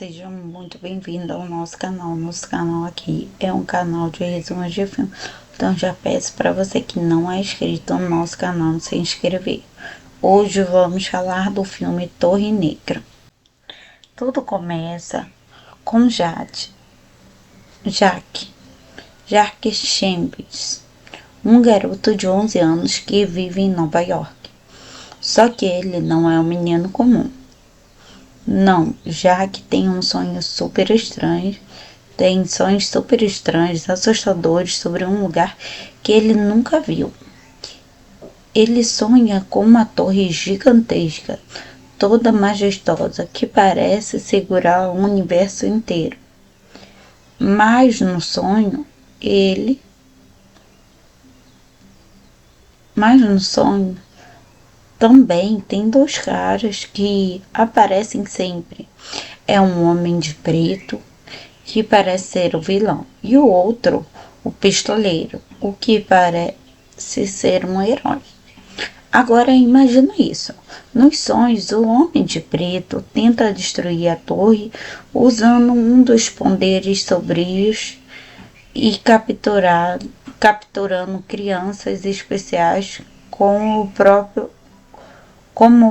Seja muito bem-vindo ao nosso canal. Nosso canal aqui é um canal de resumos de filme. Então já peço para você que não é inscrito no nosso canal se inscrever. Hoje vamos falar do filme Torre Negra. Tudo começa com Jack Chambers, um garoto de 11 anos que vive em Nova York. Só que ele não é um menino comum. Não, Jack tem sonhos super estranhos, assustadores sobre um lugar que ele nunca viu. Ele sonha com uma torre gigantesca, toda majestosa, que parece segurar o universo inteiro. Mas no sonho, também tem dois caras que aparecem sempre. É um homem de preto, que parece ser o vilão, e o outro, o pistoleiro, o que parece ser um herói. Agora imagina isso. Nos sonhos, o homem de preto tenta destruir a torre usando um dos poderes sombrios e capturando crianças especiais como o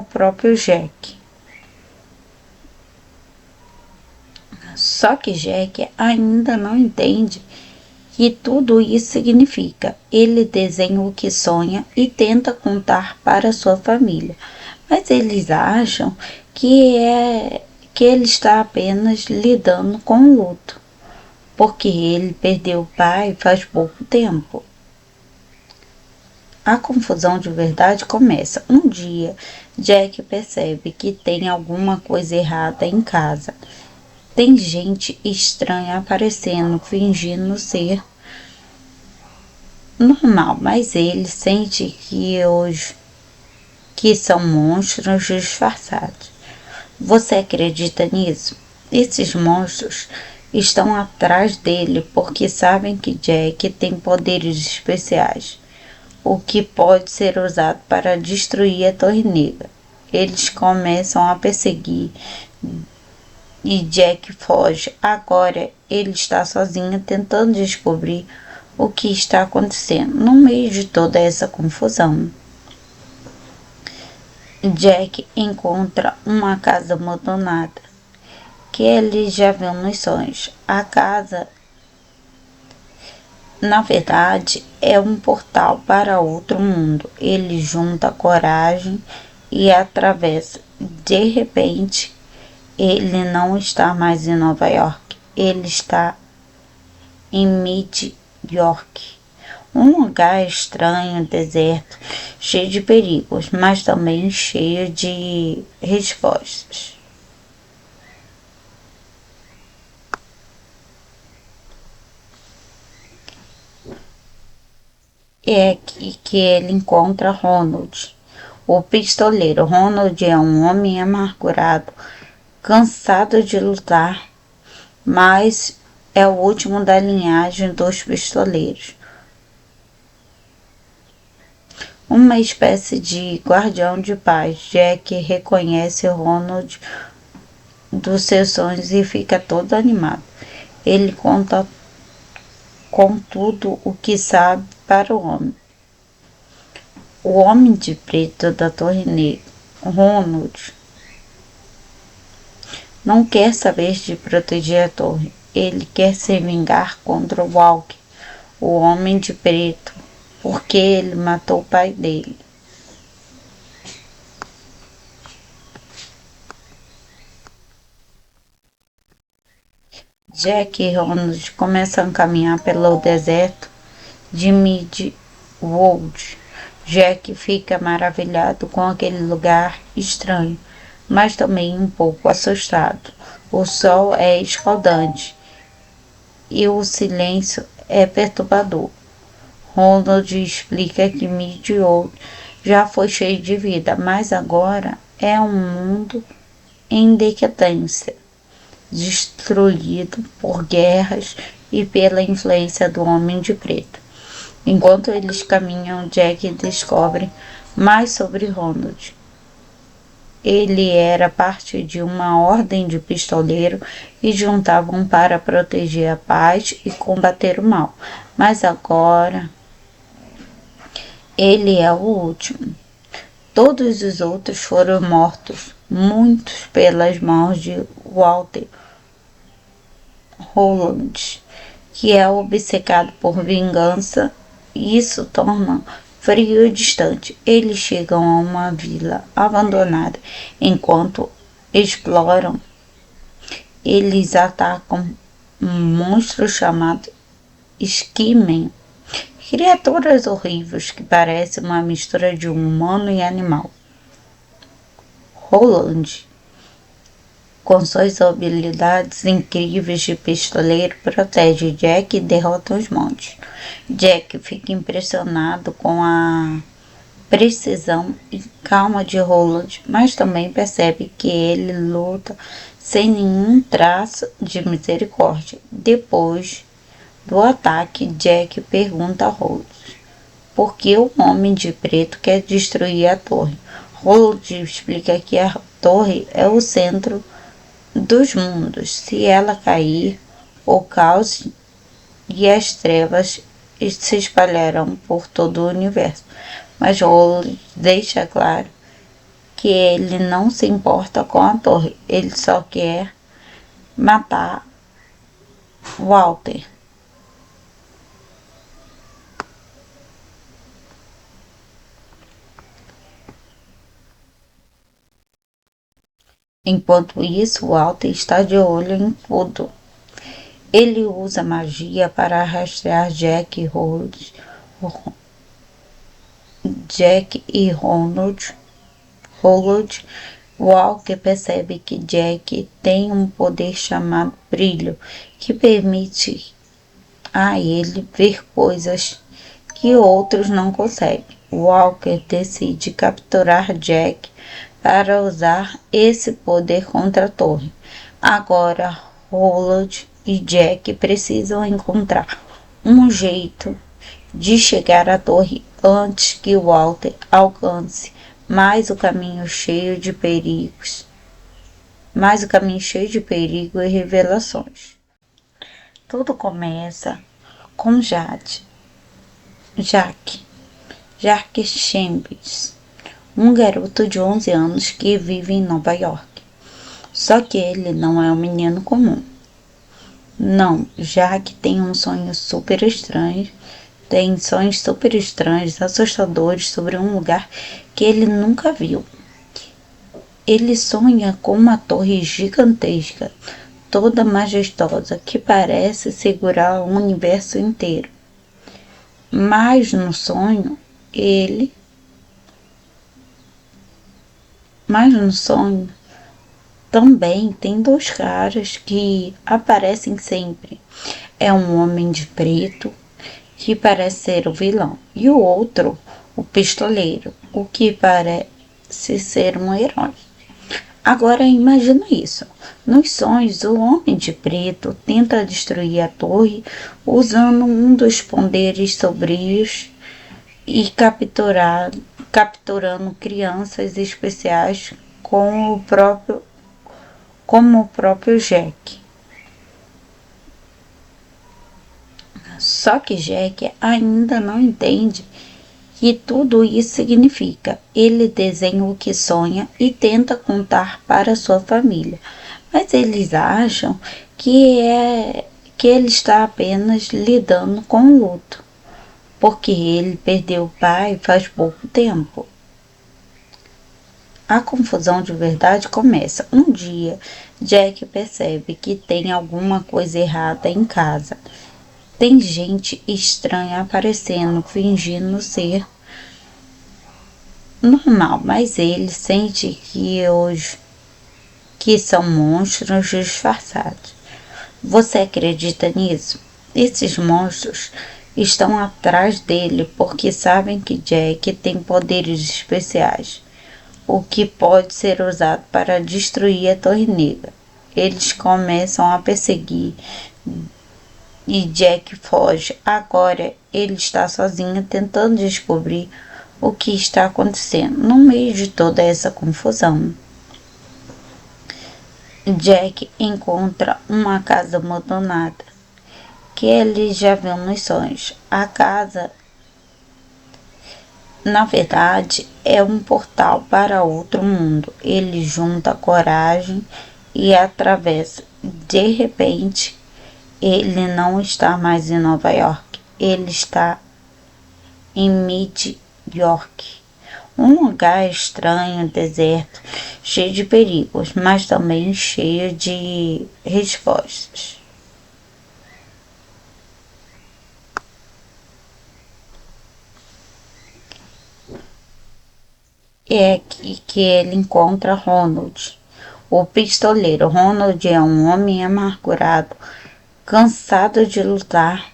próprio Jack. Só que Jack ainda não entende que tudo isso significa. Ele desenha o que sonha e tenta contar para sua família, mas eles acham que ele está apenas lidando com o luto, porque ele perdeu o pai faz pouco tempo. A confusão de verdade começa. Um dia, Jack percebe que tem alguma coisa errada em casa. Tem gente estranha aparecendo, fingindo ser normal, mas ele sente que são monstros disfarçados. Você acredita nisso? Esses monstros estão atrás dele porque sabem que Jack tem poderes especiais, o que pode ser usado para destruir a Torre Negra. Eles começam a perseguir e Jack foge. Agora ele está sozinho tentando descobrir o que está acontecendo. No meio de toda essa confusão, Jack encontra uma casa abandonada que ele já viu nos sonhos. A casa, na verdade, é um portal para outro mundo. Ele junta coragem e atravessa. De repente, ele não está mais em Nova York. Ele está em Mid-York. Um lugar estranho, deserto, cheio de perigos, mas também cheio de respostas. É aqui que ele encontra Ronald, o pistoleiro. Ronald é um homem amargurado, cansado de lutar, mas é o último da linhagem dos pistoleiros. Uma espécie de guardião de paz. Jack reconhece Ronald dos seus sonhos e fica todo animado. Ele conta com tudo o que sabe para o homem. O homem de preto da Torre Negra, Ronald, não quer saber de proteger a torre. Ele quer se vingar contra o Walker, o homem de preto, porque ele matou o pai dele. Jack e Ronald começam a caminhar pelo deserto de Mid-World. Jack fica maravilhado com aquele lugar estranho, mas também um pouco assustado. O sol é escaldante e o silêncio é perturbador. Ronald explica que Mid-World já foi cheio de vida, mas agora é um mundo em decadência, destruído por guerras e pela influência do Homem de Preto. Enquanto eles caminham, Jack descobre mais sobre Ronald. Ele era parte de uma ordem de pistoleiro e juntavam para proteger a paz e combater o mal. Mas agora ele é o último. Todos os outros foram mortos, muitos pelas mãos de Walter Rowland, que é obcecado por vingança. Isso torna frio e distante. Eles chegam a uma vila abandonada. Enquanto exploram, eles atacam um monstro chamado Skimen. Criaturas horríveis que parecem uma mistura de um humano e animal. Roland, com suas habilidades incríveis de pistoleiro, protege Jack e derrota os monstros. Jack fica impressionado com a precisão e calma de Roland, mas também percebe que ele luta sem nenhum traço de misericórdia. Depois do ataque, Jack pergunta a Roland por que o Homem de Preto quer destruir a torre. Roland explica que a torre é o centro dos mundos. Se ela cair, o caos e as trevas se espalharão por todo o universo. Mas Roland deixa claro que ele não se importa com a torre, ele só quer matar Walter. Enquanto isso, Walter está de olho em tudo. Ele usa magia para rastrear Jack e Ronald. Walker percebe que Jack tem um poder chamado Brilho, que permite a ele ver coisas que outros não conseguem. Walker decide capturar Jack para usar esse poder contra a torre. Agora, Roland e Jack precisam encontrar um jeito de chegar à torre antes que Walter alcance mais o caminho cheio de perigos, e revelações. Tudo começa com Jack Chambers, um garoto de 11 anos que vive em Nova York. Só que ele não é um menino comum. Não, Jack tem sonhos super estranhos, assustadores sobre um lugar que ele nunca viu. Ele sonha com uma torre gigantesca, toda majestosa, que parece segurar o universo inteiro. Mas no sonho, também tem dois caras que aparecem sempre. É um homem de preto, que parece ser o vilão, e o outro, o pistoleiro, o que parece ser um herói. Agora imagina isso. Nos sonhos, o Homem de Preto tenta destruir a torre usando um dos poderes sombrios e capturando crianças especiais como o próprio Jack. Só que Jack ainda não entende que tudo isso significa. Ele desenha o que sonha e tenta contar para sua família, mas eles acham que ele está apenas lidando com o luto, porque ele perdeu o pai faz pouco tempo. A confusão de verdade começa. Um dia, Jack percebe que tem alguma coisa errada em casa. Tem gente estranha aparecendo, fingindo ser normal, mas ele sente que são monstros disfarçados. Você acredita nisso? Esses monstros estão atrás dele porque sabem que Jack tem poderes especiais, o que pode ser usado para destruir a Torre Negra. Eles começam a perseguir e Jack foge. Agora ele está sozinho tentando descobrir o que está acontecendo no meio de toda essa confusão. Jack encontra uma casa abandonada que ele já viu nos sonhos. A casa, na verdade, é um portal para outro mundo. Ele junta coragem e atravessa. De repente, ele não está mais em Nova York. Ele está em Mid-York. Um lugar estranho, deserto, cheio de perigos, mas também cheio de respostas. É aqui que ele encontra Ronald, o pistoleiro. Ronald é um homem amargurado, cansado de lutar,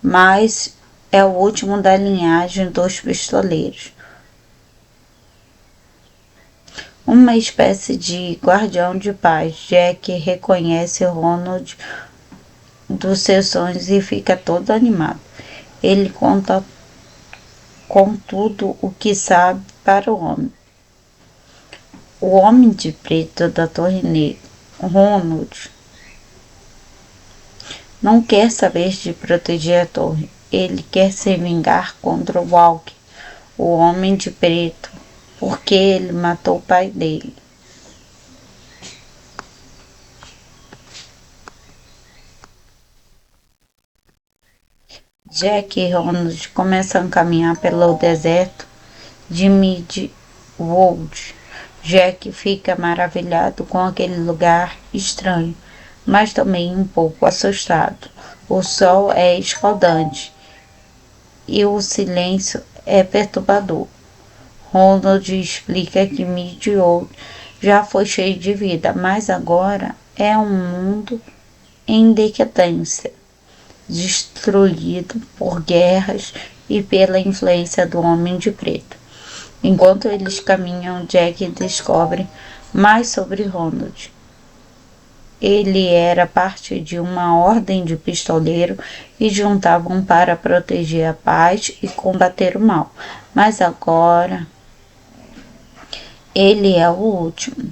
mas é o último da linhagem dos pistoleiros. Uma espécie de guardião de paz. Jack reconhece Ronald dos seus sonhos e fica todo animado. Ele conta com tudo o que sabe para o homem. O homem de preto da Torre Negra, Ronald, não quer saber de proteger a torre. Ele quer se vingar contra o Walker, o homem de preto, porque ele matou o pai dele. Jack e Ronald começam a caminhar pelo deserto de Midwood. Jack fica maravilhado com aquele lugar estranho, mas também um pouco assustado. O sol é escaldante e o silêncio é perturbador. Ronald explica que Midwood já foi cheio de vida, mas agora é um mundo em decadência, destruído por guerras e pela influência do Homem de Preto. Enquanto eles caminham, Jack descobre mais sobre Ronald. Ele era parte de uma ordem de pistoleiro e juntavam para proteger a paz e combater o mal. Mas agora ele é o último.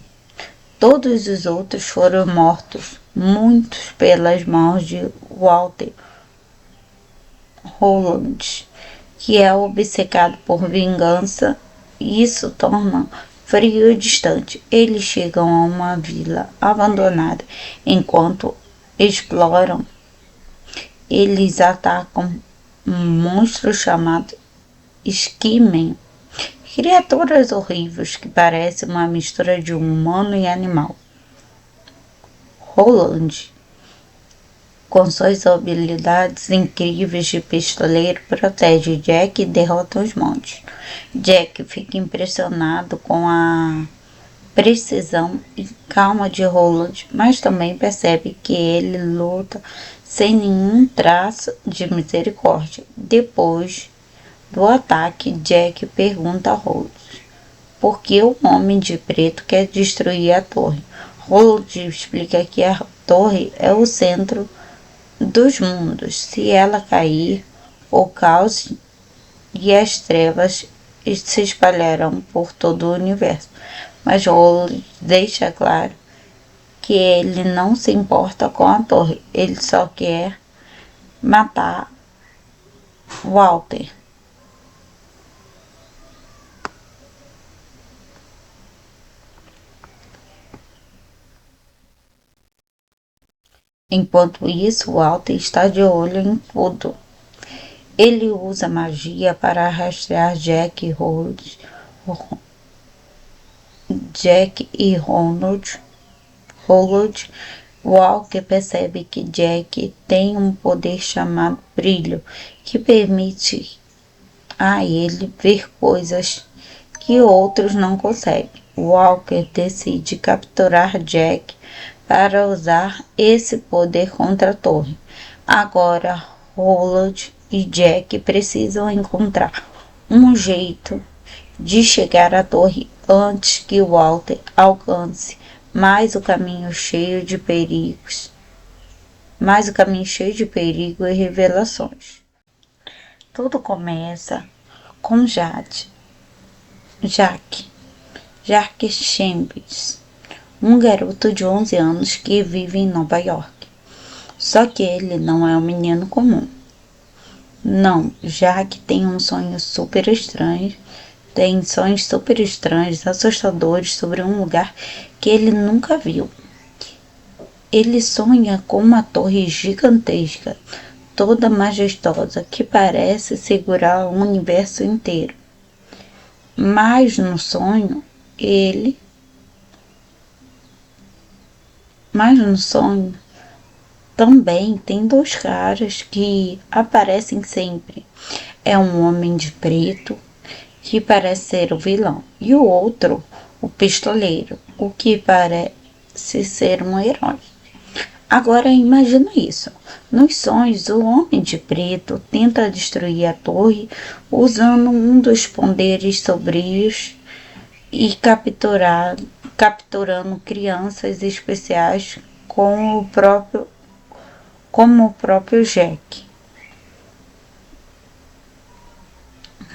Todos os outros foram mortos, muitos pelas mãos de Walter Rowland, que é obcecado por vingança. Isso torna frio e distante. Eles chegam a uma vila abandonada. Enquanto exploram, eles atacam um monstro chamado Skimen. Criaturas horríveis que parecem uma mistura de humano e animal. Roland, com suas habilidades incríveis de pistoleiro, protege Jack e derrota os monstros. Jack fica impressionado com a precisão e calma de Roland, mas também percebe que ele luta sem nenhum traço de misericórdia. Depois do ataque, Jack pergunta a Roland por que o Homem de Preto quer destruir a torre. Roland explica que a torre é o centro dos mundos. Se ela cair, o caos e as trevas se espalharão por todo o universo. Mas Roland deixa claro que ele não se importa com a torre, ele só quer matar Walter. Enquanto isso, Walter está de olho em tudo. Ele usa magia para rastrear Jack e Ronald. Walker percebe que Jack tem um poder chamado brilho, que permite a ele ver coisas que outros não conseguem. Walker decide capturar Jack para usar esse poder contra a torre. Agora, Roland e Jack precisam encontrar um jeito de chegar à torre antes que Walter alcance mais o caminho cheio de perigos, e revelações. Tudo começa com Jack Chambers, um garoto de 11 anos que vive em Nova York. Só que ele não é um menino comum. Não, Jack tem sonhos super estranhos, assustadores sobre um lugar que ele nunca viu. Ele sonha com uma torre gigantesca, toda majestosa, que parece segurar o universo inteiro. Mas no sonho, também tem dois caras que aparecem sempre. É um homem de preto, que parece ser o vilão, e o outro, o pistoleiro, o que parece ser um herói. Agora imagina isso. Nos sonhos, o homem de preto tenta destruir a torre usando um dos poderes sombrios e capturando crianças especiais como o próprio Jack.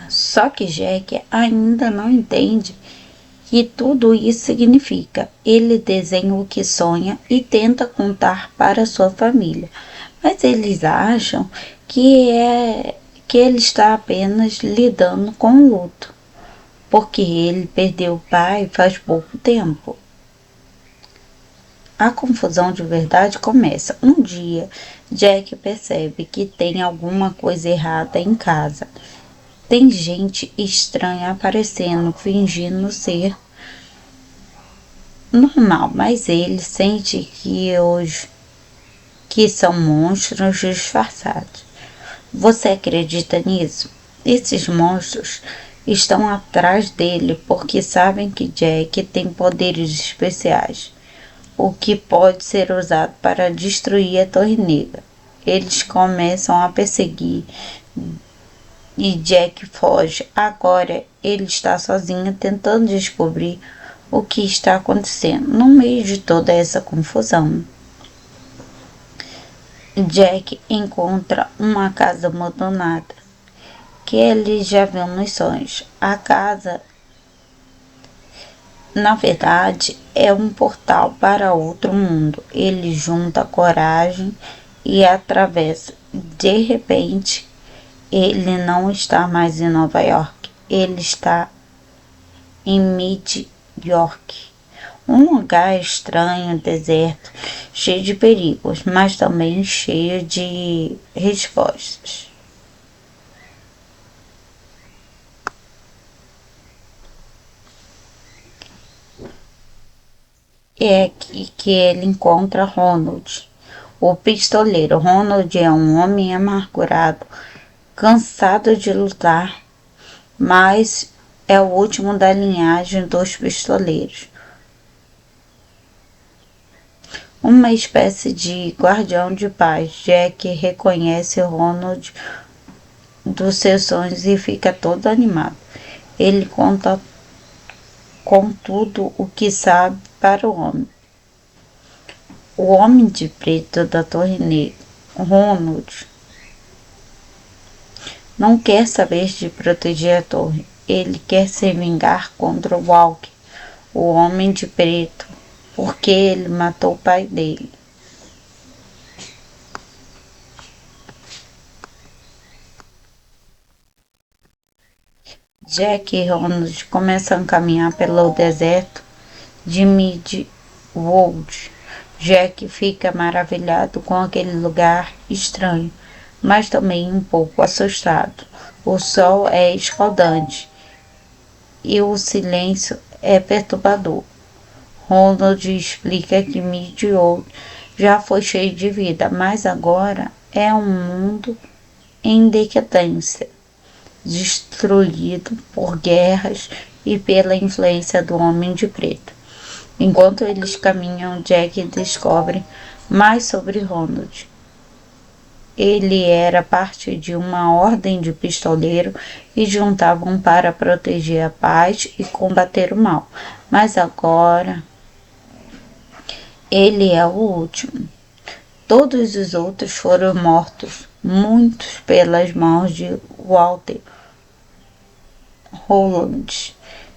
Só que Jack ainda não entende que tudo isso significa. Ele desenha o que sonha e tenta contar para sua família, mas eles acham que ele está apenas lidando com o luto, porque ele perdeu o pai faz pouco tempo. A confusão de verdade começa. Um dia, Jack percebe que tem alguma coisa errada em casa. Tem gente estranha aparecendo, fingindo ser normal, mas ele sente que são monstros disfarçados. Você acredita nisso? Esses monstros estão atrás dele porque sabem que Jack tem poderes especiais, o que pode ser usado para destruir a Torre Negra. Eles começam a perseguir e Jack foge. Agora ele está sozinho tentando descobrir o que está acontecendo. No meio de toda essa confusão, Jack encontra uma casa abandonada que ele já viu nos sonhos. A casa, na verdade, é um portal para outro mundo. Ele junta coragem e atravessa. De repente, ele não está mais em Nova York. Ele está em Mid-York. Um lugar estranho, deserto, cheio de perigos, mas também cheio de respostas. É aqui que ele encontra Ronald, o pistoleiro. Ronald é um homem amargurado, cansado de lutar, mas é o último da linhagem dos pistoleiros. Uma espécie de guardião de paz. Jack reconhece Ronald dos seus sonhos e fica todo animado. Ele conta com tudo o que sabe para o homem. O homem de preto da Torre Negra, Ronald, não quer saber de proteger a torre. Ele quer se vingar contra o Walker, o homem de preto, porque ele matou o pai dele. Jack e Ronald começam a caminhar pelo deserto de Mid-World. Jack fica maravilhado com aquele lugar estranho, mas também um pouco assustado. O sol é escaldante e o silêncio é perturbador. Ronald explica que Mid-World já foi cheio de vida, mas agora é um mundo em decadência, destruído por guerras e pela influência do Homem de Preto. Enquanto eles caminham, Jack descobre mais sobre Ronald. Ele era parte de uma ordem de pistoleiro e juntavam para proteger a paz e combater o mal. Mas agora ele é o último. Todos os outros foram mortos, muitos pelas mãos de Walter Holland,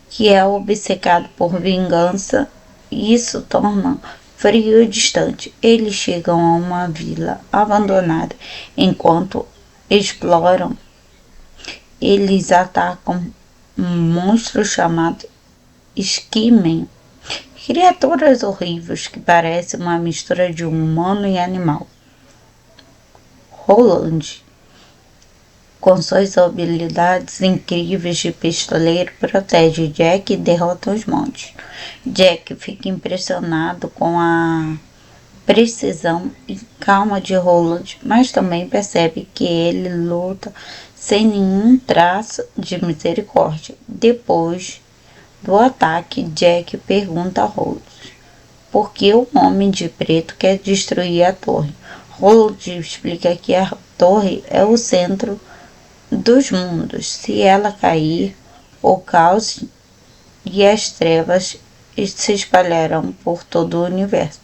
que é obcecado por vingança Isso torna frio e distante. Eles chegam a uma vila abandonada. Enquanto exploram, eles atacam um monstro chamado Skimen. Criaturas horríveis que parecem uma mistura de humano e animal. Roland, com suas habilidades incríveis de pistoleiro, protege Jack e derrota os monstros. Jack fica impressionado com a precisão e calma de Roland, mas também percebe que ele luta sem nenhum traço de misericórdia. Depois do ataque, Jack pergunta a Roland por que o Homem de Preto quer destruir a torre. Roland explica que a torre é o centro dos mundos. Se ela cair, o caos e as trevas se espalharão por todo o universo.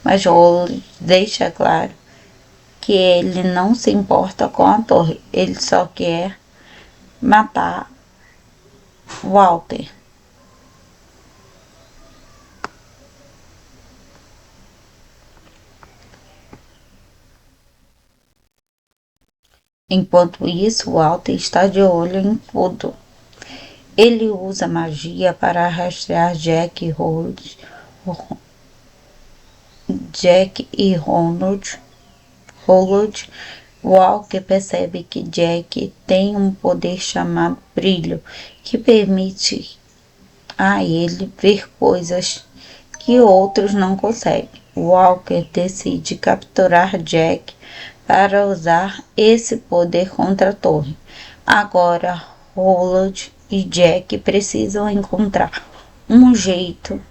Mas Roland deixa claro que ele não se importa com a torre, ele só quer matar Walter. Enquanto isso, Walter está de olho em tudo. Ele usa magia para rastrear Jack e Ronald. Walker percebe que Jack tem um poder chamado brilho, que permite a ele ver coisas que outros não conseguem. Walker decide capturar Jack para usar esse poder contra a torre. Agora, Roland e Jack precisam encontrar um jeito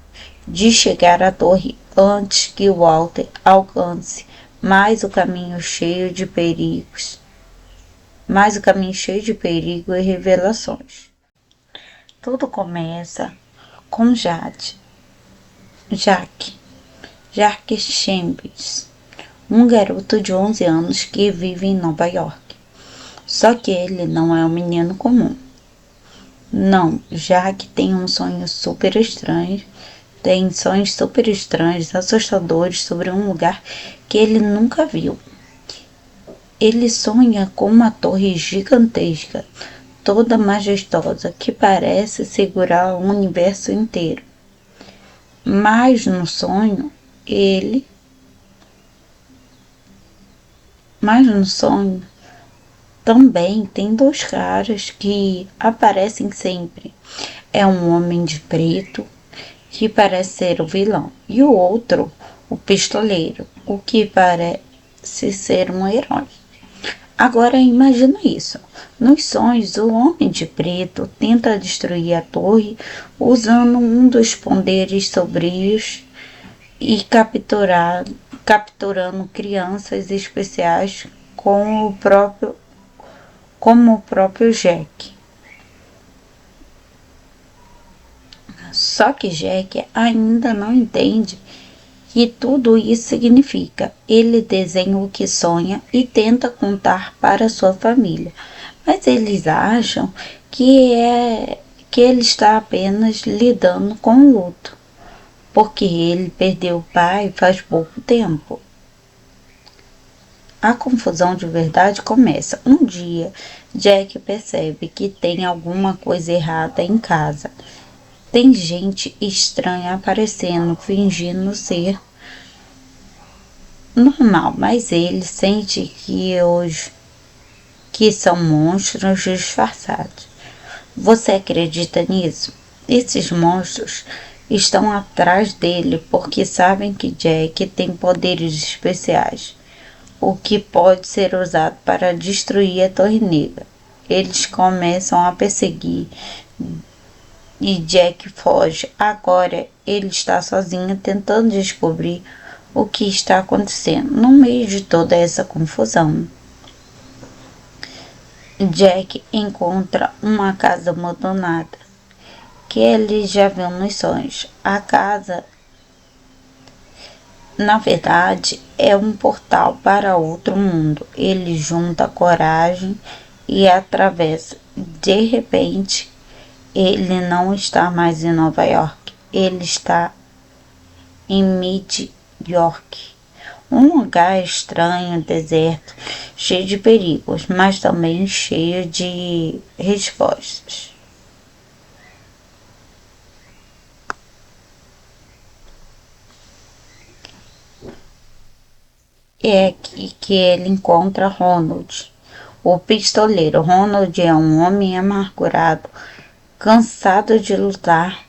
de chegar à torre antes que Walter alcance mais o caminho cheio de perigos e revelações. Tudo começa com Jack Chambers, um garoto de 11 anos que vive em Nova York. Só que ele não é um menino comum. Não, Jack tem sonhos super estranhos, assustadores sobre um lugar que ele nunca viu. Ele sonha com uma torre gigantesca, toda majestosa, que parece segurar o universo inteiro. Mas no sonho também tem dois caras que aparecem sempre. É um homem de preto, que parece ser o vilão, e o outro, o pistoleiro, o que parece ser um herói. Agora imagina isso. Nos sonhos, o Homem de Preto tenta destruir a torre usando um dos poderes sombrios e capturando crianças especiais como o próprio Jack. Só que Jack ainda não entende que tudo isso significa. Ele desenha o que sonha e tenta contar para sua família, mas eles acham que ele está apenas lidando com o luto, porque ele perdeu o pai faz pouco tempo. A confusão de verdade começa. Um dia, Jack percebe que tem alguma coisa errada em casa. Tem gente estranha aparecendo, fingindo ser normal, mas ele sente que são monstros disfarçados. Você acredita nisso? Esses monstros estão atrás dele porque sabem que Jack tem poderes especiais, o que pode ser usado para destruir a Torre Negra. Eles começam a perseguir e Jack foge. Agora ele está sozinho tentando descobrir o que está acontecendo. No meio de toda essa confusão, Jack encontra uma casa abandonada que ele já viu nos sonhos. A casa, na verdade, é um portal para outro mundo. Ele junta coragem e atravessa. De repente, ele não está mais em Nova York. Ele está em Mid-York, um lugar estranho, deserto, cheio de perigos, mas também cheio de respostas. É aqui que ele encontra Ronald, o pistoleiro. Ronald é um homem amargurado, cansado de lutar,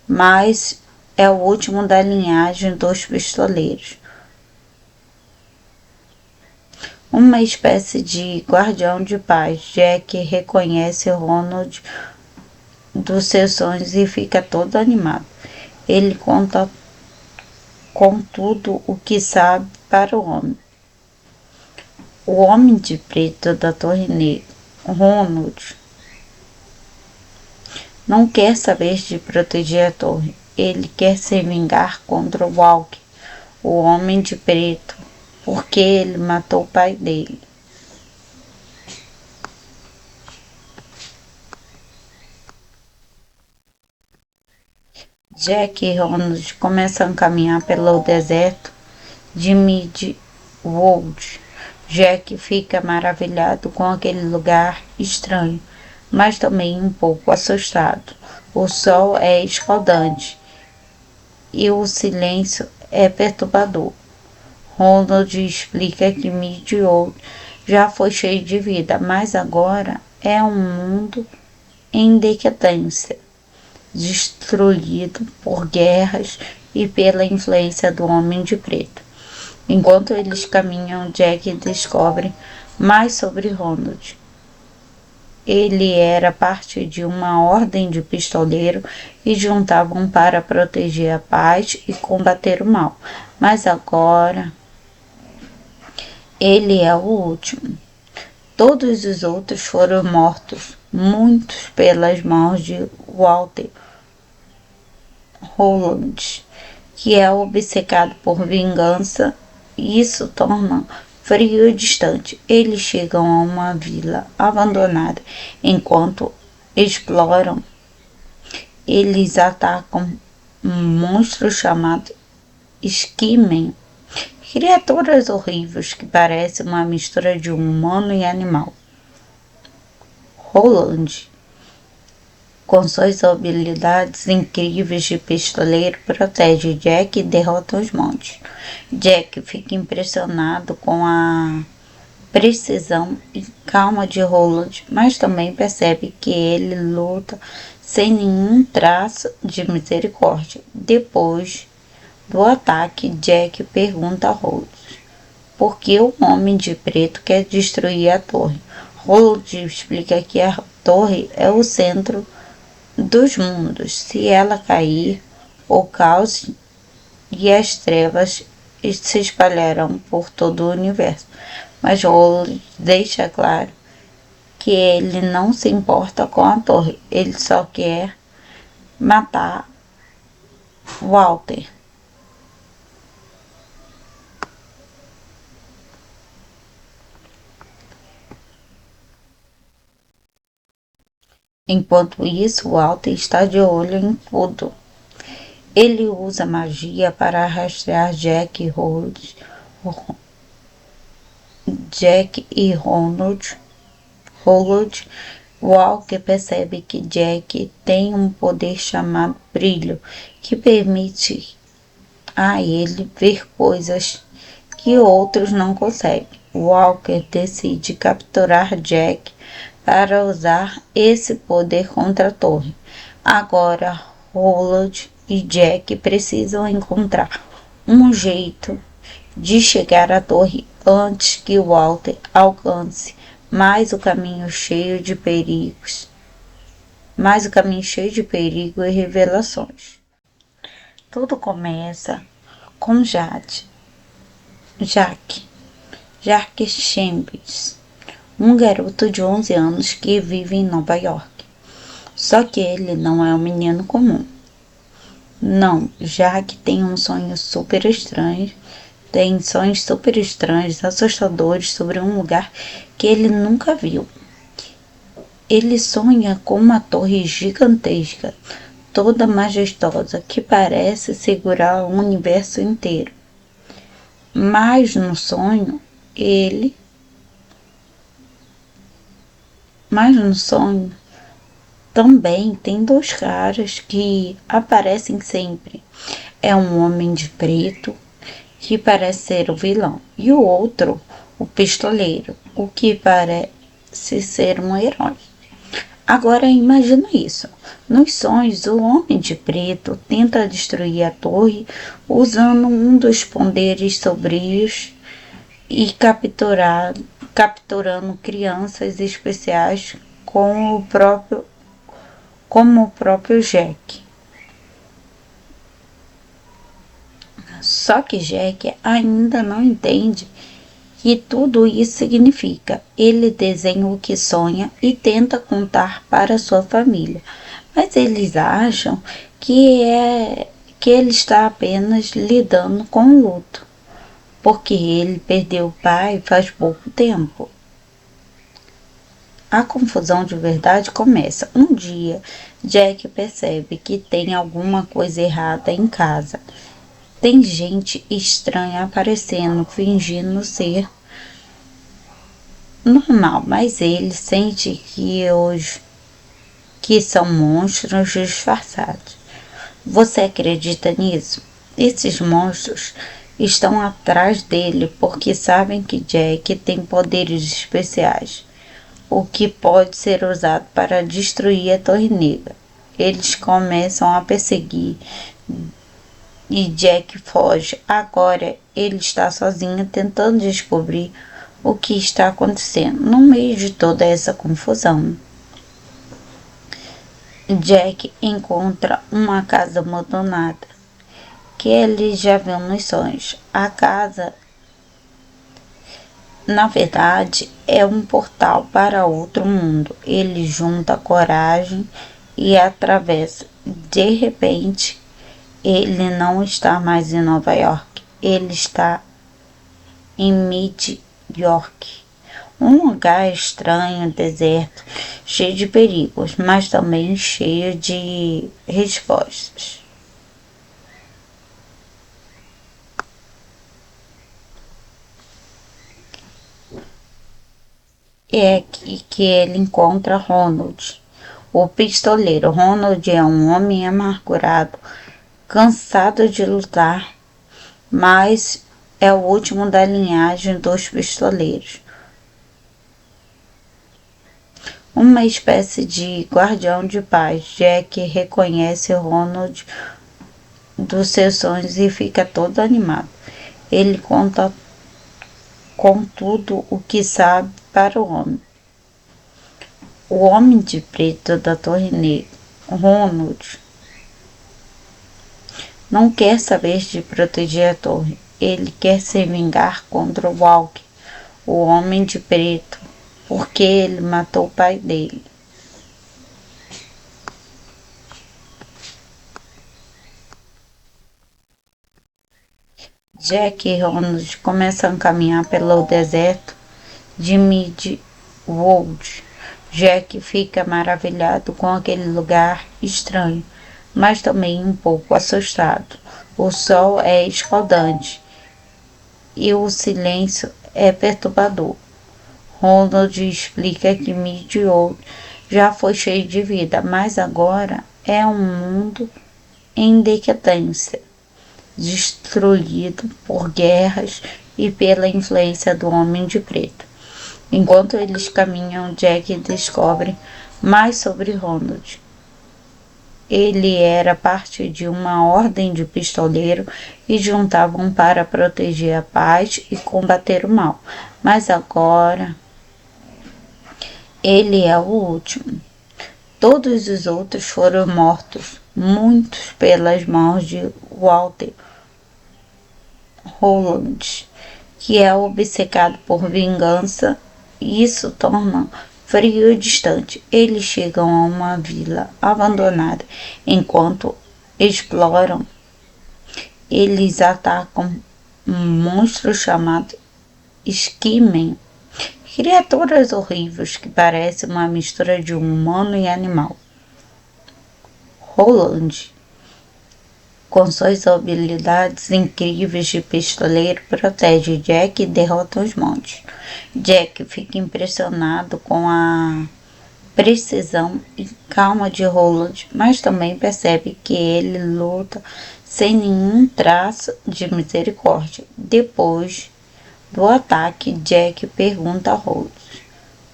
mas é o último da linhagem dos pistoleiros. Uma espécie de guardião de paz, Jack reconhece Ronald dos seus sonhos e fica todo animado. Ele conta com tudo o que sabe para o homem. O Homem de Preto da Torre Negra, Ronald, não quer saber de proteger a torre. Ele quer se vingar contra o Walker, o Homem de Preto, porque ele matou o pai dele. Jack e Ronald começam a caminhar pelo deserto de Midwood. Jack fica maravilhado com aquele lugar estranho, mas também um pouco assustado. O sol é escaldante e o silêncio é perturbador. Ronald explica que Midwood já foi cheio de vida, mas agora é um mundo em decadência, destruído por guerras e pela influência do Homem de Preto. Enquanto eles caminham, Jack descobre mais sobre Ronald. Ele era parte de uma ordem de pistoleiro e juntavam para proteger a paz e combater o mal. Mas agora ele é o último. Todos os outros foram mortos, muitos pelas mãos de Walter Rowland, que é obcecado por vingança. Isso torna frio e distante. Eles chegam a uma vila abandonada. Enquanto exploram, eles atacam um monstro chamado Skimen, criaturas horríveis que parecem uma mistura de humano e animal. Roland, com suas habilidades incríveis de pistoleiro, protege Jack e derrota os monstros. Jack fica impressionado com a precisão e calma de Roland, mas também percebe que ele luta sem nenhum traço de misericórdia. Depois do ataque, Jack pergunta a Roland por que o Homem de Preto quer destruir a torre. Roland explica que a torre é o centro dos mundos. Se ela cair, o caos e as trevas se espalharão por todo o universo. Mas Roland deixa claro que ele não se importa com a torre, ele só quer matar Walter. Enquanto isso, Walter está de olho em tudo. Ele usa magia para rastrear Jack e Ronald. Walker percebe que Jack tem um poder chamado Brilho, que permite a ele ver coisas que outros não conseguem. Walker decide capturar Jack para usar esse poder contra a torre. Agora, Roland e Jack precisam encontrar um jeito de chegar à torre antes que Walter alcance mais o caminho cheio de perigos, e revelações. Tudo começa com Jack Chambers, um garoto de 11 anos que vive em Nova York. Só que ele não é um menino comum. Não, Jack tem sonhos super estranhos, assustadores sobre um lugar que ele nunca viu. Ele sonha com uma torre gigantesca, toda majestosa que parece segurar o universo inteiro. Mas no sonho, também tem dois caras que aparecem sempre. É um homem de preto, que parece ser o vilão, e o outro, o pistoleiro, o que parece ser um herói. Agora imagina isso. Nos sonhos, o homem de preto tenta destruir a torre usando um dos poderes sombrios e capturando crianças especiais como o próprio Jack. Só que Jack ainda não entende que tudo isso significa. Ele desenha o que sonha e tenta contar para sua família, mas eles acham que ele está apenas lidando com o luto, porque ele perdeu o pai faz pouco tempo. A confusão de verdade começa. Um dia, Jack percebe que tem alguma coisa errada em casa. Tem gente estranha aparecendo, fingindo ser normal, mas ele sente que são monstros disfarçados. Você acredita nisso? Esses monstros estão atrás dele porque sabem que Jack tem poderes especiais, o que pode ser usado para destruir a Torre Negra. Eles começam a perseguir e Jack foge. Agora ele está sozinho tentando descobrir o que está acontecendo. No meio de toda essa confusão, Jack encontra uma casa abandonada que ele já viu nos sonhos. A casa, na verdade, é um portal para outro mundo. Ele junta coragem e atravessa. De repente, ele não está mais em Nova York. Ele está em Mid-York. Um lugar estranho, deserto, cheio de perigos, mas também cheio de respostas. É aqui que ele encontra Ronald, o pistoleiro. Ronald é um homem amargurado, cansado de lutar, mas é o último da linhagem dos pistoleiros. Uma espécie de guardião de paz. Jack reconhece Ronald dos seus sonhos e fica todo animado. Ele conta com tudo o que sabe para o homem. O homem de preto da Torre Negra, Ronald, não quer saber de proteger a torre. Ele quer se vingar contra o Walker, o homem de preto, porque ele matou o pai dele. Jack e Ronald começam a caminhar pelo deserto de Mid-World. Jack fica maravilhado com aquele lugar estranho, mas também um pouco assustado. O sol é escaldante e o silêncio é perturbador. Ronald explica que Mid-World já foi cheio de vida, mas agora é um mundo em decadência, destruído por guerras e pela influência do Homem de Preto. Enquanto eles caminham, Jack descobre mais sobre Ronald. Ele era parte de uma ordem de pistoleiro e juntavam para proteger a paz e combater o mal. Mas agora ele é o último. Todos os outros foram mortos, muitos pelas mãos de Walter Holland, que é obcecado por vingança. Isso torna frio e distante. Eles chegam a uma vila abandonada. Enquanto exploram, eles atacam um monstro chamado Skimen. Criaturas horríveis que parecem uma mistura de um humano e animal. Roland, com suas habilidades incríveis de pistoleiro, protege Jack e derrota os monstros. Jack fica impressionado com a precisão e calma de Roland, mas também percebe que ele luta sem nenhum traço de misericórdia. Depois do ataque, Jack pergunta a Roland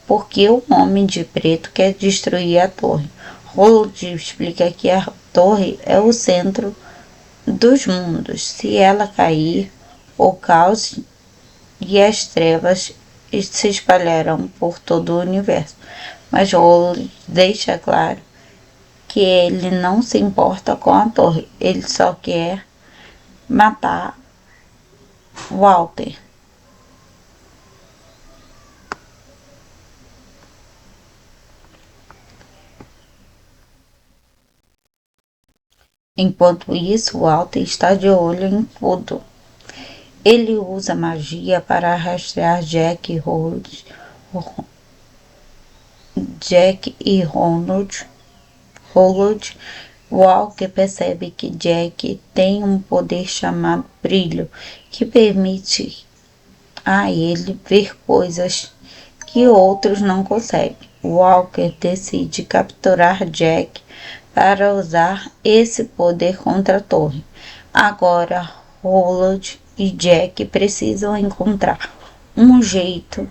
por que o Homem de Preto quer destruir a torre. Roland explica que a torre é o centro dos mundos. Se ela cair, o caos e as trevas se espalharão por todo o universo. Mas Roland deixa claro que ele não se importa com a torre, ele só quer matar Walter. Enquanto isso, Walter está de olho em tudo. Ele usa magia para rastrear Jack e Ronald. Walker percebe que Jack tem um poder chamado brilho, que permite a ele ver coisas que outros não conseguem. Walker decide capturar Jack para usar esse poder contra a torre. Agora, Roland e Jack precisam encontrar um jeito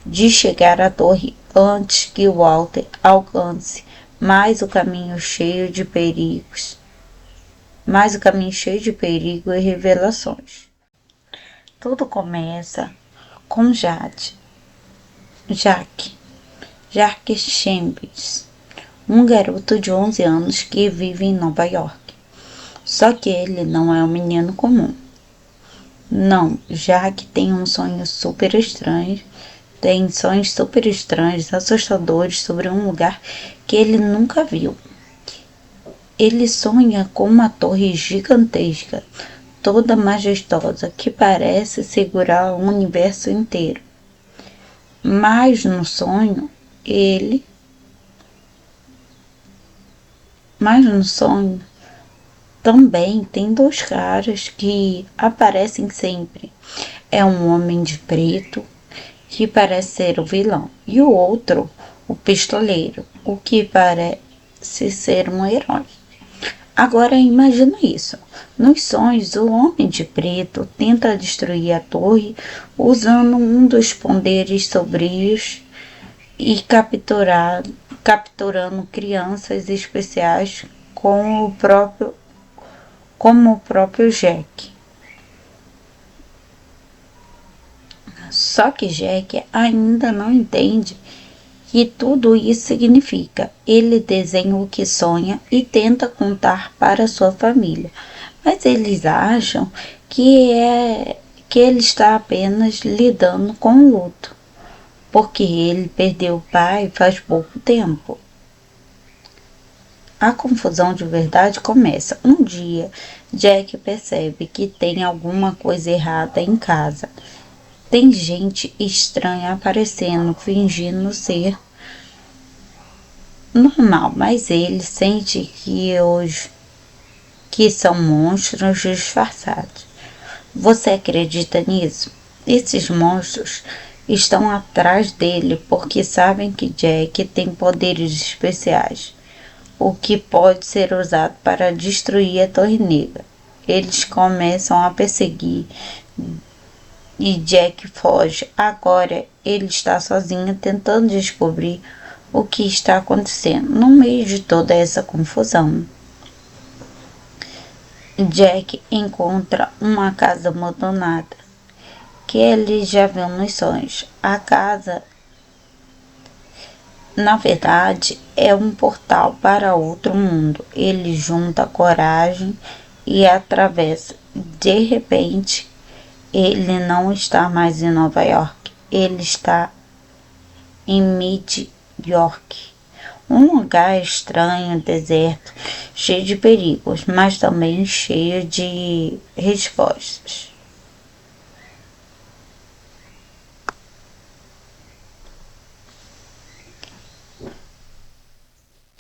de chegar à torre antes que Walter alcance mais o caminho cheio de perigos, e revelações. Tudo começa com Jack Chambers, um garoto de 11 anos que vive em Nova York. Só que ele não é um menino comum. Não, Jack tem sonhos super estranhos, assustadores sobre um lugar que ele nunca viu. Ele sonha com uma torre gigantesca, toda majestosa, que parece segurar o universo inteiro. Mas no sonho, também tem dois caras que aparecem sempre. É um homem de preto, que parece ser o vilão, e o outro, o pistoleiro, o que parece ser um herói. Agora imagina isso. Nos sonhos, o Homem de Preto tenta destruir a torre usando um dos poderes sombrios e capturando crianças especiais como o próprio Jack. Só que Jack ainda não entende que tudo isso significa. Ele desenha o que sonha e tenta contar para sua família, mas eles acham que ele está apenas lidando com o luto, porque ele perdeu o pai faz pouco tempo. A confusão de verdade começa. Um dia, Jack percebe que tem alguma coisa errada em casa. Tem gente estranha aparecendo, fingindo ser normal, mas ele sente que são monstros disfarçados. Você acredita nisso? Esses monstros estão atrás dele porque sabem que Jack tem poderes especiais, o que pode ser usado para destruir a Torre Negra. Eles começam a perseguir e Jack foge. Agora ele está sozinho tentando descobrir o que está acontecendo. No meio de toda essa confusão, Jack encontra uma casa abandonada que ele já viu nos sonhos. A casa, na verdade, é um portal para outro mundo. Ele junta coragem e atravessa. De repente, ele não está mais em Nova York. Ele está em Mid-York. Um lugar estranho, deserto, cheio de perigos, mas também cheio de respostas.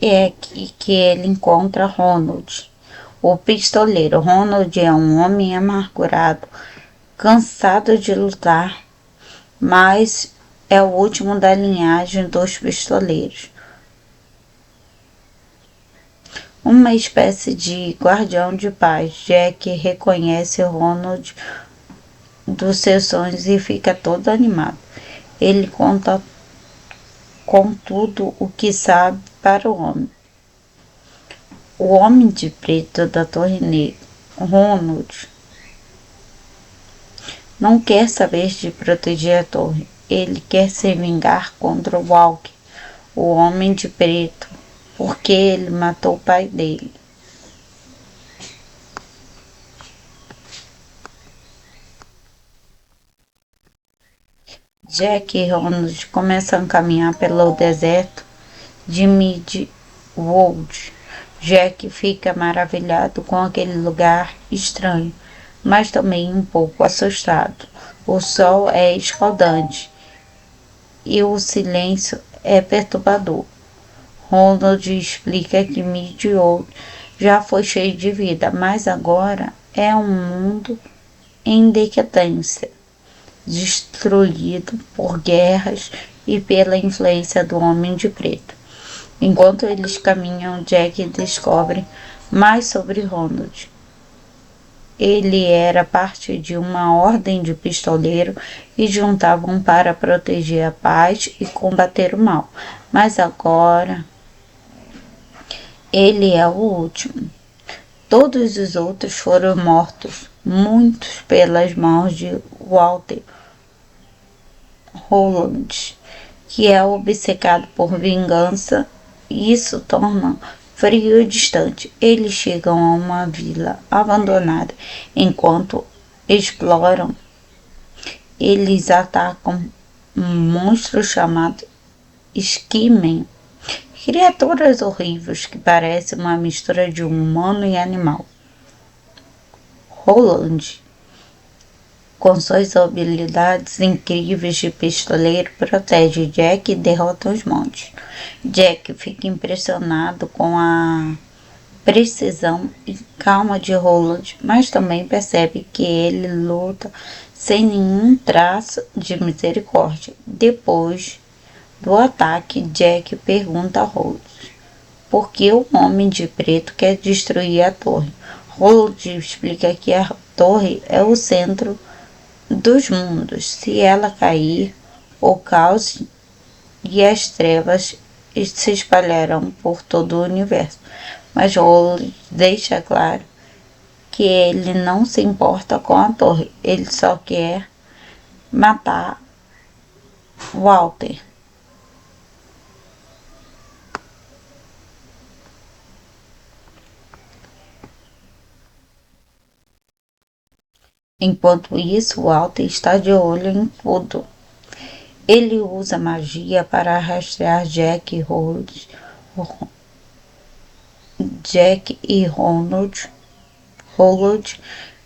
É aqui que ele encontra Ronald, o pistoleiro. Ronald é um homem amargurado, cansado de lutar, mas é o último da linhagem dos pistoleiros. Uma espécie de guardião de paz, Jack reconhece Ronald dos seus sonhos e fica todo animado. Ele conta com tudo o que sabe para o homem. O Homem de Preto da Torre Negra, Ronald, não quer saber de proteger a torre. Ele quer se vingar contra o Walker, o Homem de Preto, porque ele matou o pai dele. Jack e Ronald começam a caminhar pelo deserto de Midwood. Jack fica maravilhado com aquele lugar estranho, mas também um pouco assustado. O sol é escaldante e o silêncio é perturbador. Ronald explica que Midwood já foi cheio de vida, mas agora é um mundo em decadência, destruído por guerras e pela influência do Homem de Preto. Enquanto eles caminham, Jack descobre mais sobre Ronald. Ele era parte de uma ordem de pistoleiro e juntavam para proteger a paz e combater o mal. Mas agora ele é o último. Todos os outros foram mortos, muitos pelas mãos de Walter Rowland, que é obcecado por vingança. Isso torna frio e distante. Eles chegam a uma vila abandonada. Enquanto exploram, eles atacam um monstro chamado Skimen. Criaturas horríveis que parecem uma mistura de humano e animal. Roland, com suas habilidades incríveis de pistoleiro, protege Jack e derrota os monstros. Jack fica impressionado com a precisão e calma de Roland, mas também percebe que ele luta sem nenhum traço de misericórdia. Depois do ataque, Jack pergunta a Roland por que o Homem de Preto quer destruir a torre. Roland explica que a torre é o centro dos mundos. Se ela cair, o caos e as trevas se espalharão por todo o universo. Mas Roland deixa claro que ele não se importa com a torre, ele só quer matar Walter. Enquanto isso, Walter está de olho em tudo. Ele usa magia para rastrear Jack e Ronald.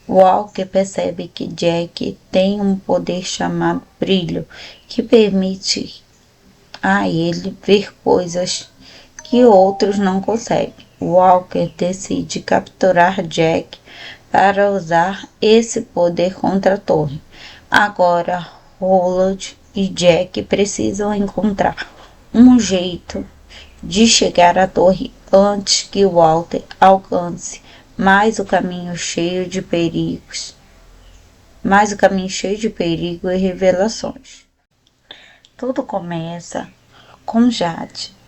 Walker percebe que Jack tem um poder chamado brilho, que permite a ele ver coisas que outros não conseguem. Walker decide capturar Jack para usar esse poder contra a torre. Agora, Roland e Jack precisam encontrar um jeito de chegar à torre antes que Walter alcance mais o caminho cheio de perigos, perigo e revelações. Tudo começa com Jack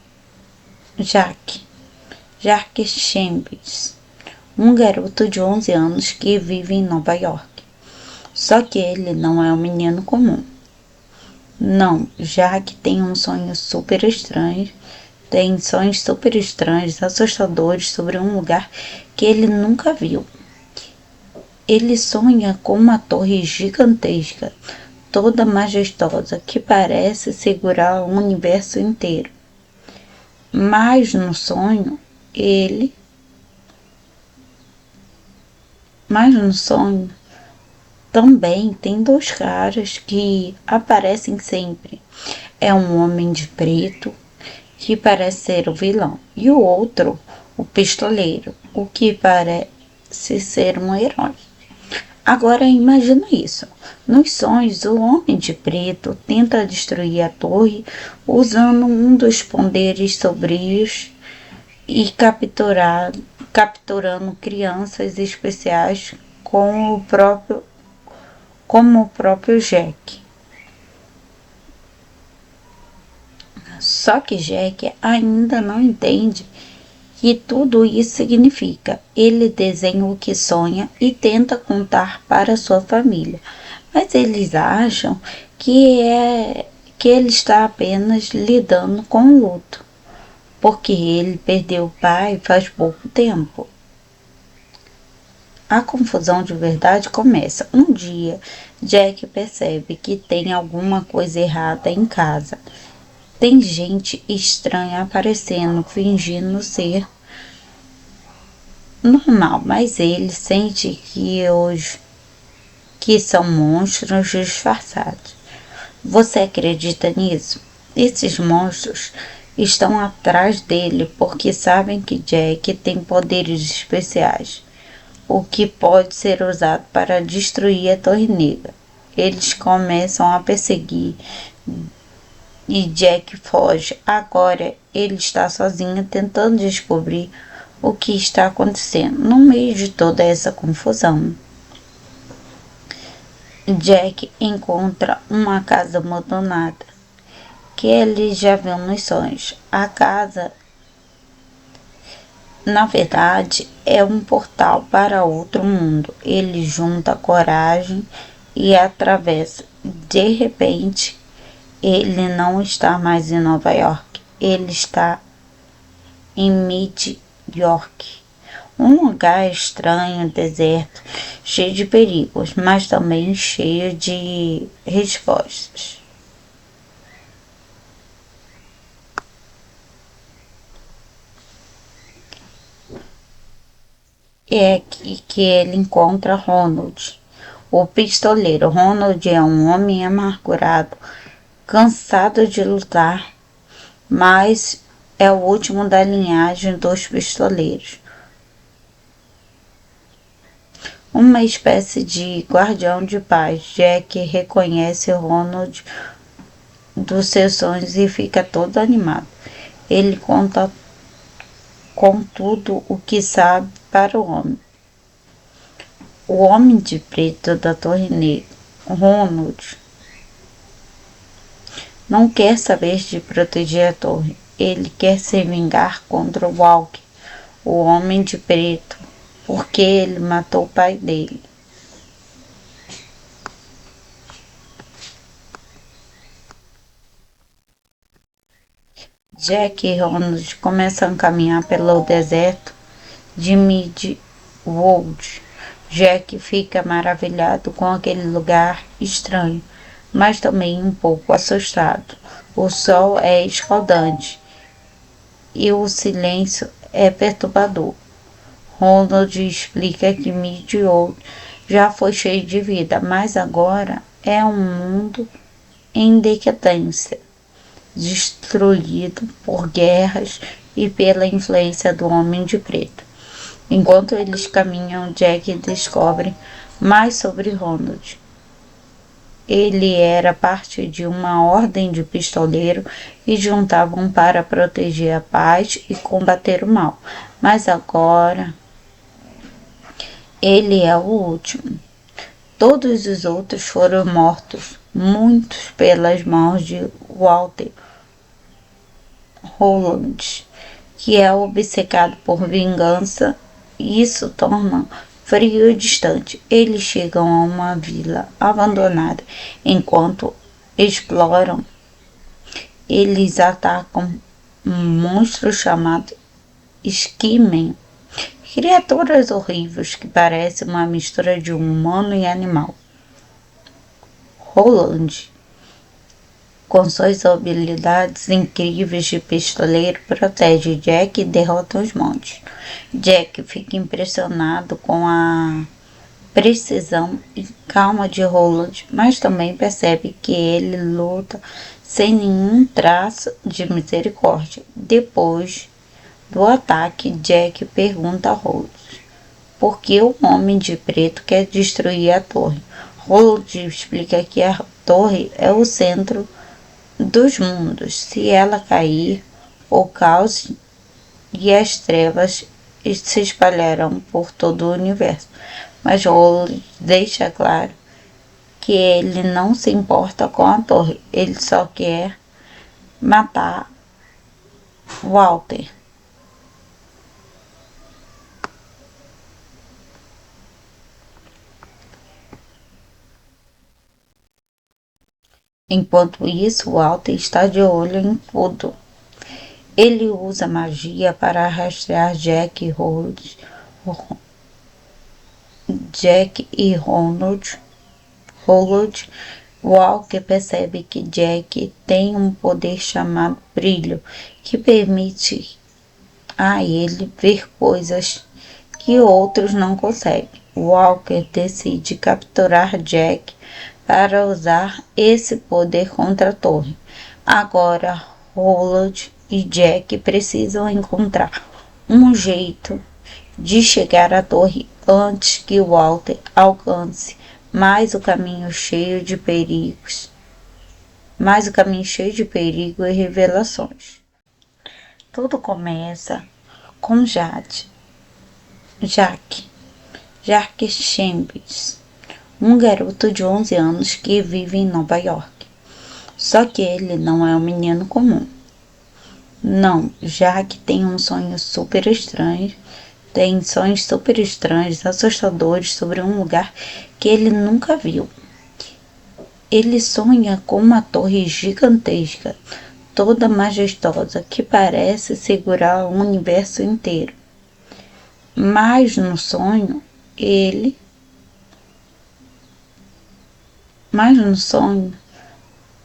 Chambers, um garoto de 11 anos que vive em Nova York. Só que ele não é um menino comum. Não, Jack tem sonhos super estranhos, assustadores sobre um lugar que ele nunca viu. Ele sonha com uma torre gigantesca, toda majestosa, que parece segurar o universo inteiro. Mas no sonho, também tem dois caras que aparecem sempre. É um homem de preto que parece ser o vilão, e o outro, o pistoleiro, o que parece ser um herói. Agora imagina isso. Nos sonhos, o Homem de Preto tenta destruir a torre usando um dos poderes sombrios e capturando crianças especiais como o próprio Jack. Só que Jack ainda não entende que tudo isso significa. Ele desenha o que sonha e tenta contar para sua família, mas eles acham que ele está apenas lidando com o luto, porque ele perdeu o pai faz pouco tempo. A confusão de verdade começa. Um dia, Jack percebe que tem alguma coisa errada em casa. Tem gente estranha aparecendo, fingindo ser normal, mas ele sente que são monstros disfarçados. Você acredita nisso? Esses monstros estão atrás dele porque sabem que Jack tem poderes especiais, o que pode ser usado para destruir a Torre Negra. Eles começam a perseguir e Jack foge. Agora ele está sozinho tentando descobrir o que está acontecendo. No meio de toda essa confusão, Jack encontra uma casa abandonada que ele já viu nos sonhos. A casa, na verdade, é um portal para outro mundo. Ele junta coragem e atravessa. De repente, ele não está mais em Nova York. Ele está em Mid-York. Um lugar estranho, deserto, cheio de perigos, mas também cheio de respostas. É aqui que ele encontra Ronald, o pistoleiro. Ronald é um homem amargurado, cansado de lutar, mas é o último da linhagem dos pistoleiros. Uma espécie de guardião de paz. Jack reconhece Ronald dos seus sonhos e fica todo animado. Ele conta com tudo o que sabe para o homem. O Homem de Preto da Torre Negra, Ronald, não quer saber de proteger a torre. Ele quer se vingar contra o Walker, o Homem de Preto, porque ele matou o pai dele. Jack e Ronald começam a caminhar pelo deserto de Mid-World. Jack fica maravilhado com aquele lugar estranho, mas também um pouco assustado. O sol é escaldante e o silêncio é perturbador. Ronald explica que Mid-World já foi cheio de vida, mas agora é um mundo em decadência, destruído por guerras e pela influência do Homem de Preto. Enquanto eles caminham, Jack descobre mais sobre Ronald. Ele era parte de uma ordem de pistoleiro e juntavam para proteger a paz e combater o mal. Mas agora ele é o último. Todos os outros foram mortos, muitos pelas mãos de Walter Rowland, que é obcecado por vingança. Isso torna frio e distante. Eles chegam a uma vila abandonada. Enquanto exploram, eles atacam um monstro chamado Skimen. Criaturas horríveis que parecem uma mistura de humano e animal. Roland, com suas habilidades incríveis de pistoleiro, protege Jack e derrota os monstros. Jack fica impressionado com a precisão e calma de Roland, mas também percebe que ele luta sem nenhum traço de misericórdia. Depois do ataque, Jack pergunta a Rose por que o Homem de Preto quer destruir a torre. Rose explica que a torre é o centro dos mundos. Se ela cair, o caos e as trevas se espalharão por todo o universo. Mas Rose deixa claro que ele não se importa com a torre, ele só quer matar Walter. Enquanto isso, Walter está de olho em tudo. Ele usa magia para rastrear Jack e Ronald. Walker percebe que Jack tem um poder chamado Brilho, que permite a ele ver coisas que outros não conseguem. Walker decide capturar Jack para usar esse poder contra a torre. Agora, Roland e Jack precisam encontrar um jeito de chegar à torre antes que Walter alcance mais o caminho cheio de perigos, e revelações. Tudo começa com Jack Chambers, um garoto de 11 anos que vive em Nova York. Só que ele não é um menino comum. Não, Jack tem sonhos super estranhos, assustadores sobre um lugar que ele nunca viu. Ele sonha com uma torre gigantesca, toda majestosa, que parece segurar o universo inteiro. Mas no sonho,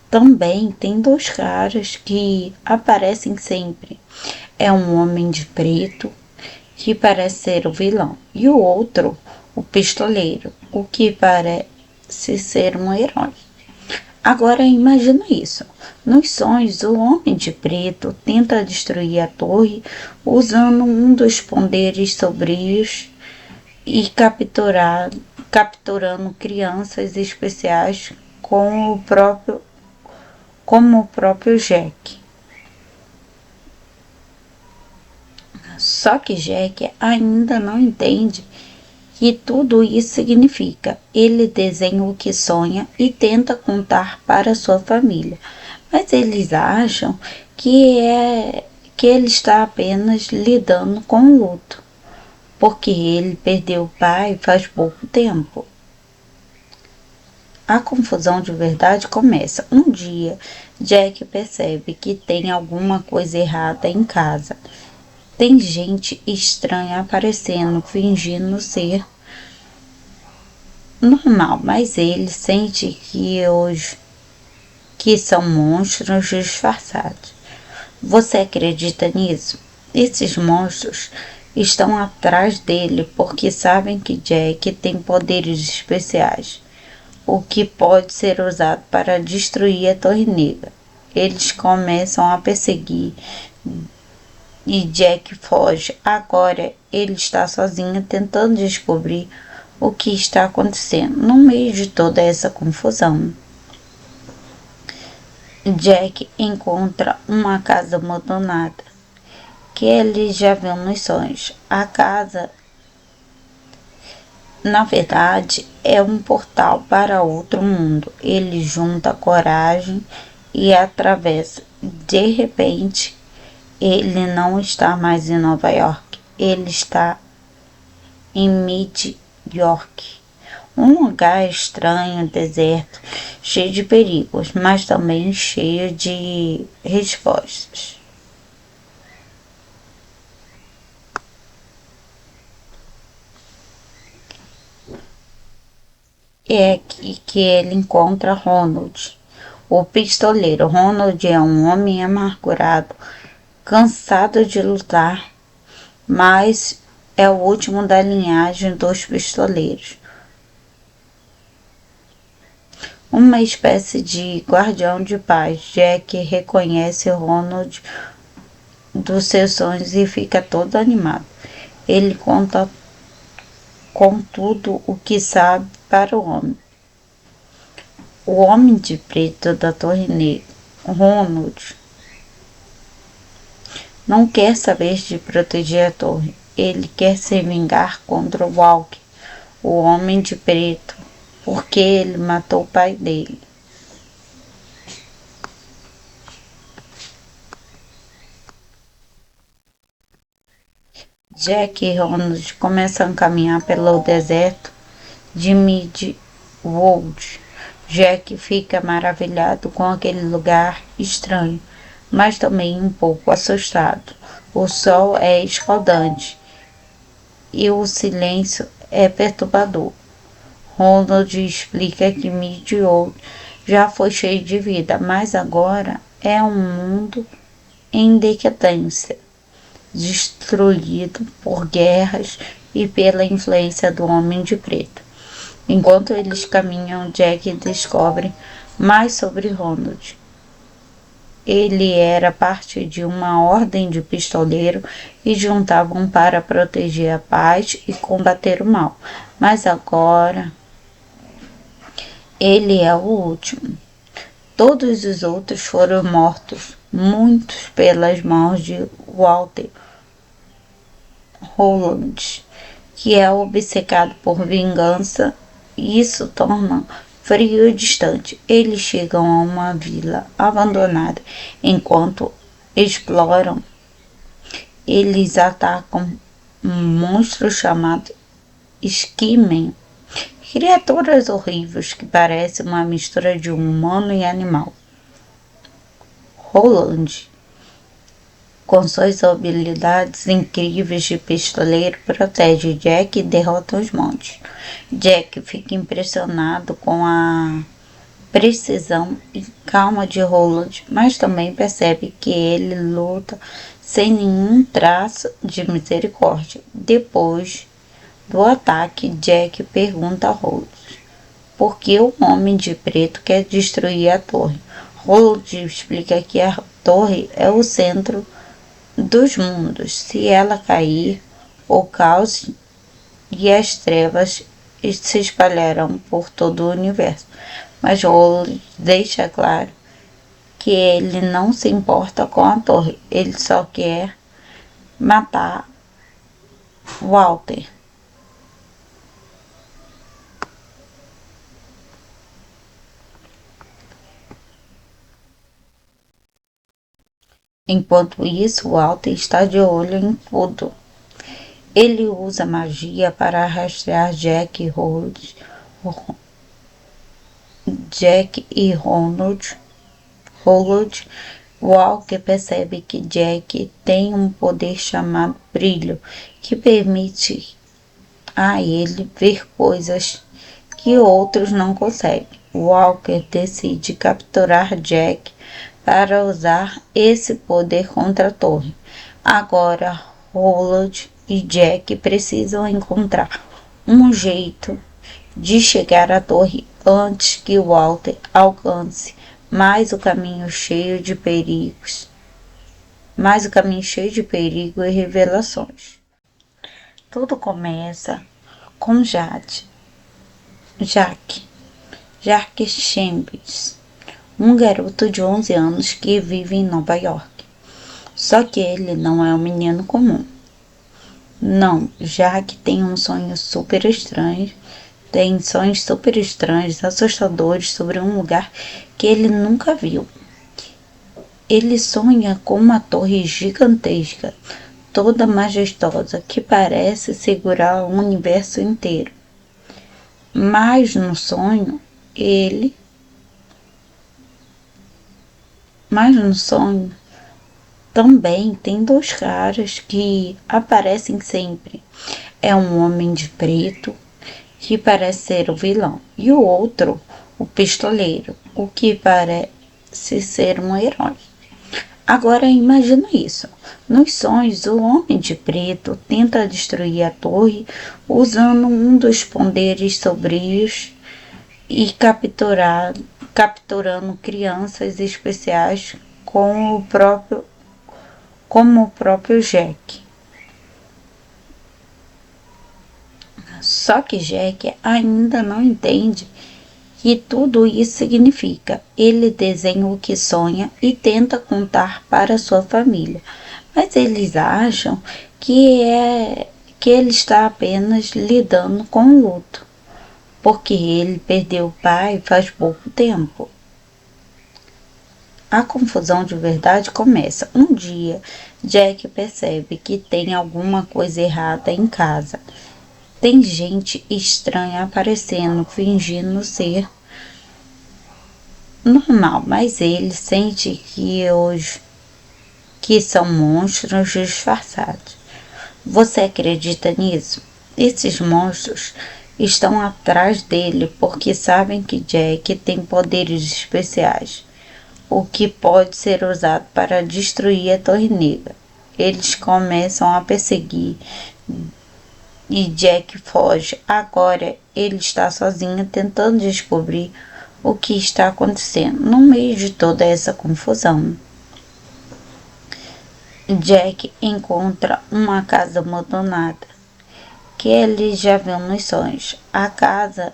também tem dois caras que aparecem sempre. É um homem de preto, que parece ser o vilão, e o outro, o pistoleiro, o que parece ser um herói. Agora imagina isso. Nos sonhos, o Homem de Preto tenta destruir a torre usando um dos poderes sombrios e capturando crianças especiais como o próprio Jack. Só que Jack ainda não entende que tudo isso significa. Ele desenha o que sonha e tenta contar para sua família, mas eles acham que ele está apenas lidando com o luto, porque ele perdeu o pai faz pouco tempo. A confusão de verdade começa. Um dia, Jack percebe que tem alguma coisa errada em casa. Tem gente estranha aparecendo, fingindo ser normal, mas ele sente que são monstros disfarçados. Você acredita nisso? Esses monstros estão atrás dele porque sabem que Jack tem poderes especiais, o que pode ser usado para destruir a Torre Negra. Eles começam a perseguir e Jack foge. Agora ele está sozinho tentando descobrir o que está acontecendo. No meio de toda essa confusão, Jack encontra uma casa abandonada que ele já viu nos sonhos. A casa, na verdade, é um portal para outro mundo. Ele junta coragem e atravessa. De repente, ele não está mais em Nova York. Ele está em Mid-York. Um lugar estranho, deserto, cheio de perigos, mas também cheio de respostas. É aqui que ele encontra Ronald, o pistoleiro. Ronald é um homem amargurado, cansado de lutar, mas é o último da linhagem dos pistoleiros. uma espécie de guardião de paz. Jack reconhece Ronald dos seus sonhos e fica todo animado. Ele conta com tudo o que sabe para o homem. O Homem de Preto da Torre Negra, Ronald, não quer saber de proteger a torre. Ele quer se vingar contra o Walker, o Homem de Preto, porque ele matou o pai dele. Jack e Ronald começam a caminhar pelo deserto de Midwood. Jack fica maravilhado com aquele lugar estranho, mas também um pouco assustado. O sol é escaldante e o silêncio é perturbador. Ronald explica que Midwood já foi cheio de vida, mas agora é um mundo em decadência, destruído por guerras e pela influência do Homem de Preto. Enquanto eles caminham, Jack descobre mais sobre Ronald. Ele era parte de uma ordem de pistoleiro e juntavam para proteger a paz e combater o mal. Mas agora ele é o último. Todos os outros foram mortos, muitos pelas mãos de Walter Rowland, que é obcecado por vingança. Isso torna frio e distante. Eles chegam a uma vila abandonada. Enquanto exploram, eles atacam um monstro chamado Skimen. Criaturas horríveis que parecem uma mistura de um humano e animal. Roland, com suas habilidades incríveis de pistoleiro, protege Jack e derrota os monstros. Jack fica impressionado com a precisão e calma de Roland, mas também percebe que ele luta sem nenhum traço de misericórdia. Depois do ataque, Jack pergunta a Roland por que o Homem de Preto quer destruir a torre. Roland explica que a torre é o centro dos mundos. Se ela cair, o caos e as trevas se espalharão por todo o universo. Mas Roland deixa claro que ele não se importa com a torre. Ele só quer matar Walter. Enquanto isso, Walter está de olho em tudo. Ele usa magia para rastrear Jack e Ronald. Walker percebe que Jack tem um poder chamado brilho, que permite a ele ver coisas que outros não conseguem. Walker decide capturar Jack para usar esse poder contra a torre. Agora, Roland e Jack precisam encontrar um jeito de chegar à torre antes que Walter alcance mais o caminho cheio de perigos, e revelações. Tudo começa com Jack Chambers, um garoto de 11 anos que vive em Nova York. Só que ele não é um menino comum. Não, Jack tem sonhos super estranhos, assustadores sobre um lugar que ele nunca viu. Ele sonha com uma torre gigantesca, toda majestosa, que parece segurar o universo inteiro. Mas no sonho, também tem dois caras que aparecem sempre. É um homem de preto, que parece ser o vilão, e o outro, o pistoleiro, o que parece ser um herói. Agora imagina isso. Nos sonhos, o Homem de Preto tenta destruir a torre usando um dos poderes sombrios e capturando crianças especiais como o próprio Jack. Só que Jack ainda não entende que tudo isso significa. Ele desenha o que sonha e tenta contar para sua família, mas eles acham que ele está apenas lidando com o luto, porque ele perdeu o pai faz pouco tempo. A confusão de verdade começa. Um dia, Jack percebe que tem alguma coisa errada em casa. Tem gente estranha aparecendo, fingindo ser normal, mas ele sente que são monstros disfarçados. Você acredita nisso? Esses monstros estão atrás dele porque sabem que Jack tem poderes especiais, o que pode ser usado para destruir a Torre Negra. Eles começam a perseguir e Jack foge. Agora ele está sozinho tentando descobrir o que está acontecendo. No meio de toda essa confusão, Jack encontra uma casa abandonada que ele já viu nos sonhos. A casa,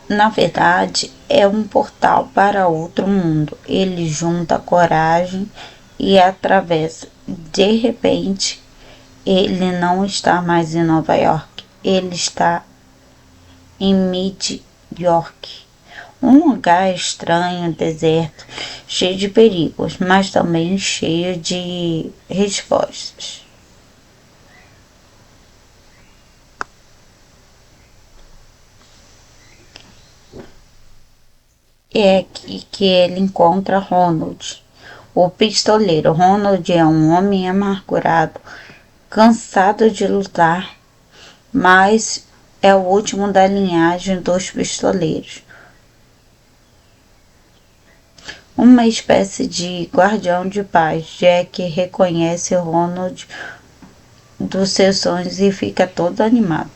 na verdade, é um portal para outro mundo. Ele junta coragem e atravessa. De repente, ele não está mais em Nova York. Ele está em Mid-York. Um lugar estranho, deserto, cheio de perigos, mas também cheio de respostas. É aqui que ele encontra Ronald, o pistoleiro. Ronald é um homem amargurado, cansado de lutar, mas é o último da linhagem dos pistoleiros. Uma espécie de guardião de paz. Jack reconhece Ronald dos seus sonhos e fica todo animado.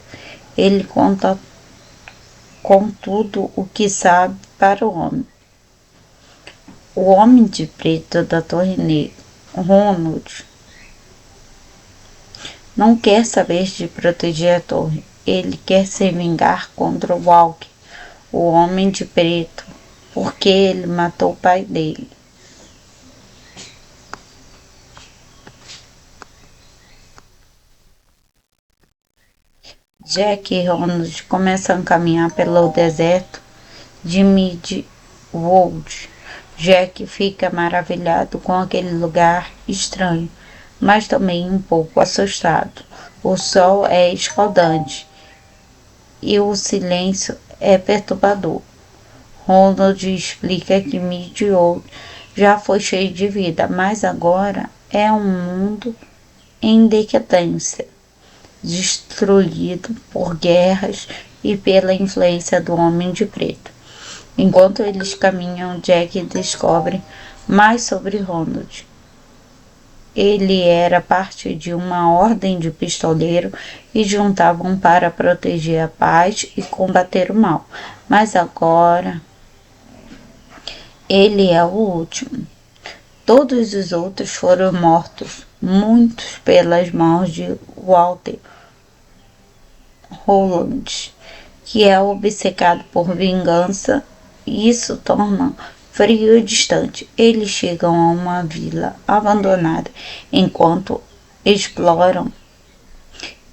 Ele conta com tudo o que sabe para o homem. O homem de preto da Torre Negra, Ronald, não quer saber de proteger a torre. Ele quer se vingar contra o Walker, o homem de preto, porque ele matou o pai dele. Jack e Ronald começam a caminhar pelo deserto de Mid-World. Jack fica maravilhado com aquele lugar estranho, mas também um pouco assustado. O sol é escaldante e o silêncio é perturbador. Ronald explica que Mid-World já foi cheio de vida, mas agora é um mundo em decadência, destruído por guerras e pela influência do Homem de Preto. Enquanto eles caminham, Jack descobre mais sobre Ronald. Ele era parte de uma ordem de pistoleiro e juntavam para proteger a paz e combater o mal. Mas agora ele é o último. Todos os outros foram mortos, muitos pelas mãos de Walter Rowland, que é obcecado por vingança. Isso torna frio e distante. Eles chegam a uma vila abandonada. Enquanto exploram,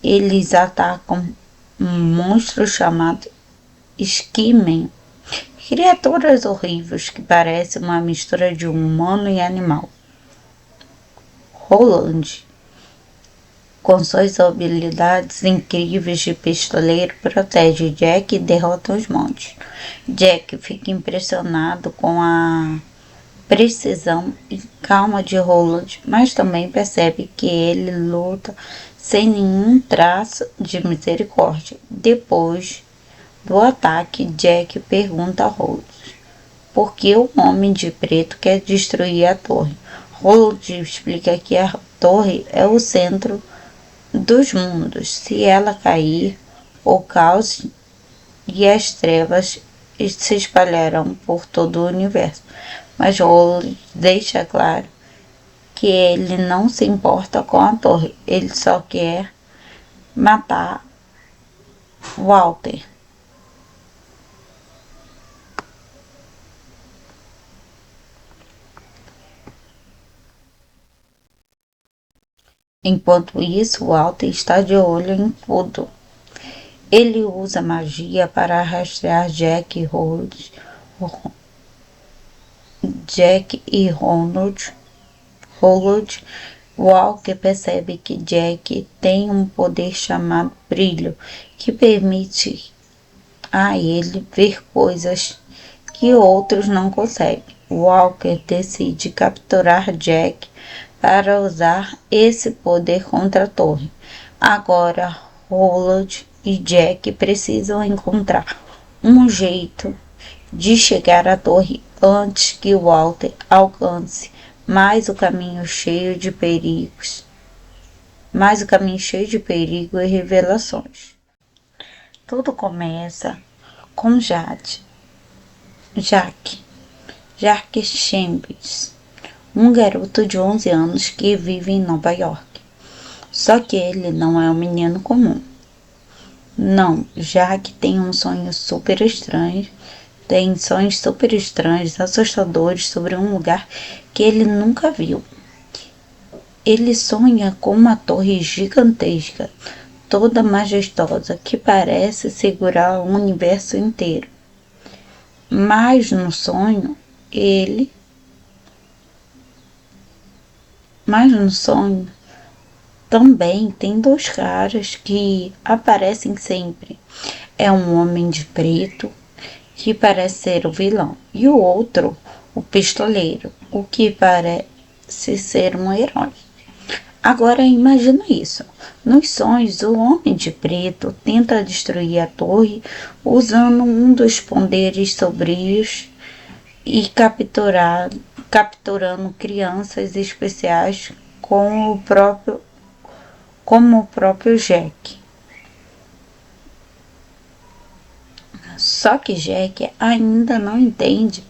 eles atacam um monstro chamado Skimen. Criaturas horríveis que parecem uma mistura de humano e animal. Roland, com suas habilidades incríveis de pistoleiro, protege Jack e derrota os monstros. Jack fica impressionado com a precisão e calma de Roland, mas também percebe que ele luta sem nenhum traço de misericórdia. Depois do ataque, Jack pergunta a Roland por que o Homem de Preto quer destruir a torre. Roland explica que a torre é o centro dos mundos. Se ela cair, o caos e as trevas se espalharão por todo o universo. Mas Rowling deixa claro que ele não se importa com a torre, ele só quer matar Walter. Enquanto isso, Walter está de olho em tudo. Ele usa magia para rastrear Jack e Ronald. Walker percebe que Jack tem um poder chamado brilho, que permite a ele ver coisas que outros não conseguem. Walker decide capturar Jack para usar esse poder contra a torre. Agora, Ronald e Jack precisam encontrar um jeito de chegar à torre antes que Walter alcance mais o caminho cheio de perigos e revelações. Tudo começa com Jack Chambers, um garoto de 11 anos que vive em Nova York. Só que ele não é um menino comum. Não, Jack tem sonhos super estranhos, assustadores sobre um lugar que ele nunca viu. Ele sonha com uma torre gigantesca, toda majestosa, que parece segurar o universo inteiro. Mas no sonho também tem dois caras que aparecem sempre. É um homem de preto, que parece ser o vilão, e o outro, o pistoleiro, o que parece ser um herói. Agora imagina isso. Nos sonhos, o homem de preto tenta destruir a torre usando um dos poderes sombrios e capturando crianças especiais como o próprio Jack. Só que Jack ainda não entende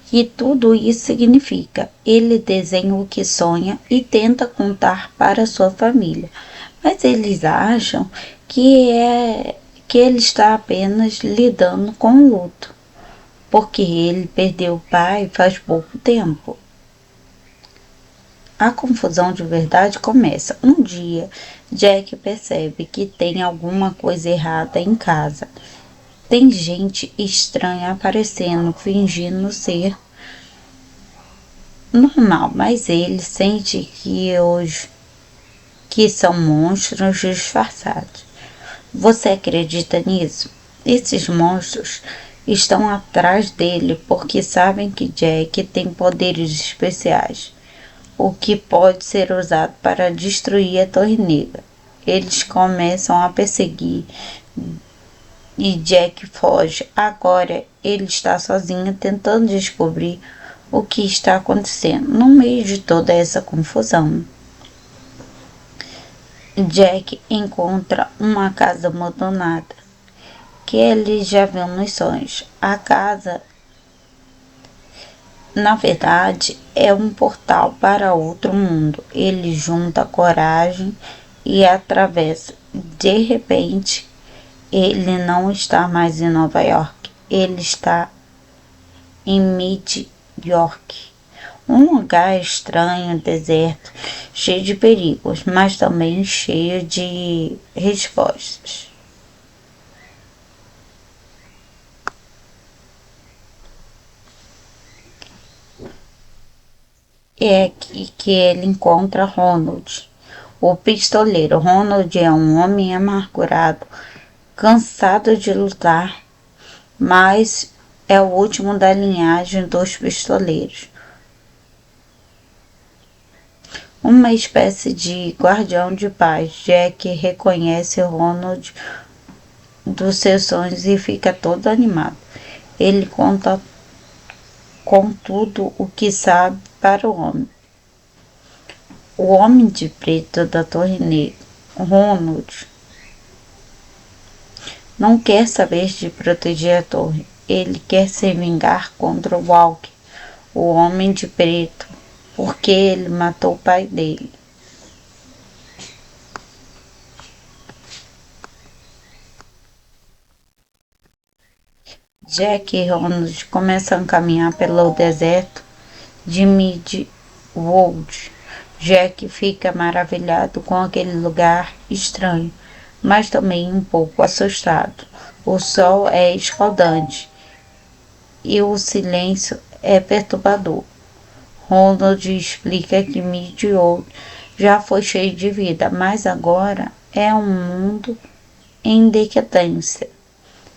que tudo isso significa. Ele desenha o que sonha e tenta contar para sua família, mas eles acham que ele está apenas lidando com o luto, porque ele perdeu o pai faz pouco tempo. A confusão de verdade começa. Um dia, Jack percebe que tem alguma coisa errada em casa. Tem gente estranha aparecendo, fingindo ser normal, mas ele sente que são monstros disfarçados. Você acredita nisso? Esses monstros estão atrás dele porque sabem que Jack tem poderes especiais, o que pode ser usado para destruir a Torre Negra. Eles começam a perseguir e Jack foge. Agora ele está sozinho tentando descobrir o que está acontecendo. No meio de toda essa confusão, Jack encontra uma casa abandonada que ele já viu nos sonhos. A casa, na verdade, é um portal para outro mundo. Ele junta coragem e atravessa. De repente, ele não está mais em Nova York. Ele está em Mid-York. Um lugar estranho, deserto, cheio de perigos, mas também cheio de respostas. É aqui que ele encontra Ronald, o pistoleiro. Ronald é um homem amargurado, cansado de lutar, mas é o último da linhagem dos pistoleiros. Uma espécie de guardião de paz. Jack reconhece Ronald dos seus sonhos e fica todo animado. Ele conta com tudo o que sabe para o homem. O homem de preto da Torre Negra, Ronald, não quer saber de proteger a torre. Ele quer se vingar contra o Walker, o Homem de Preto, porque ele matou o pai dele. Jack e Ronald começam a caminhar pelo deserto de Midwood. Jack fica maravilhado com aquele lugar estranho, mas também um pouco assustado. O sol é escaldante e o silêncio é perturbador. Ronald explica que Midwood já foi cheio de vida, mas agora é um mundo em decadência,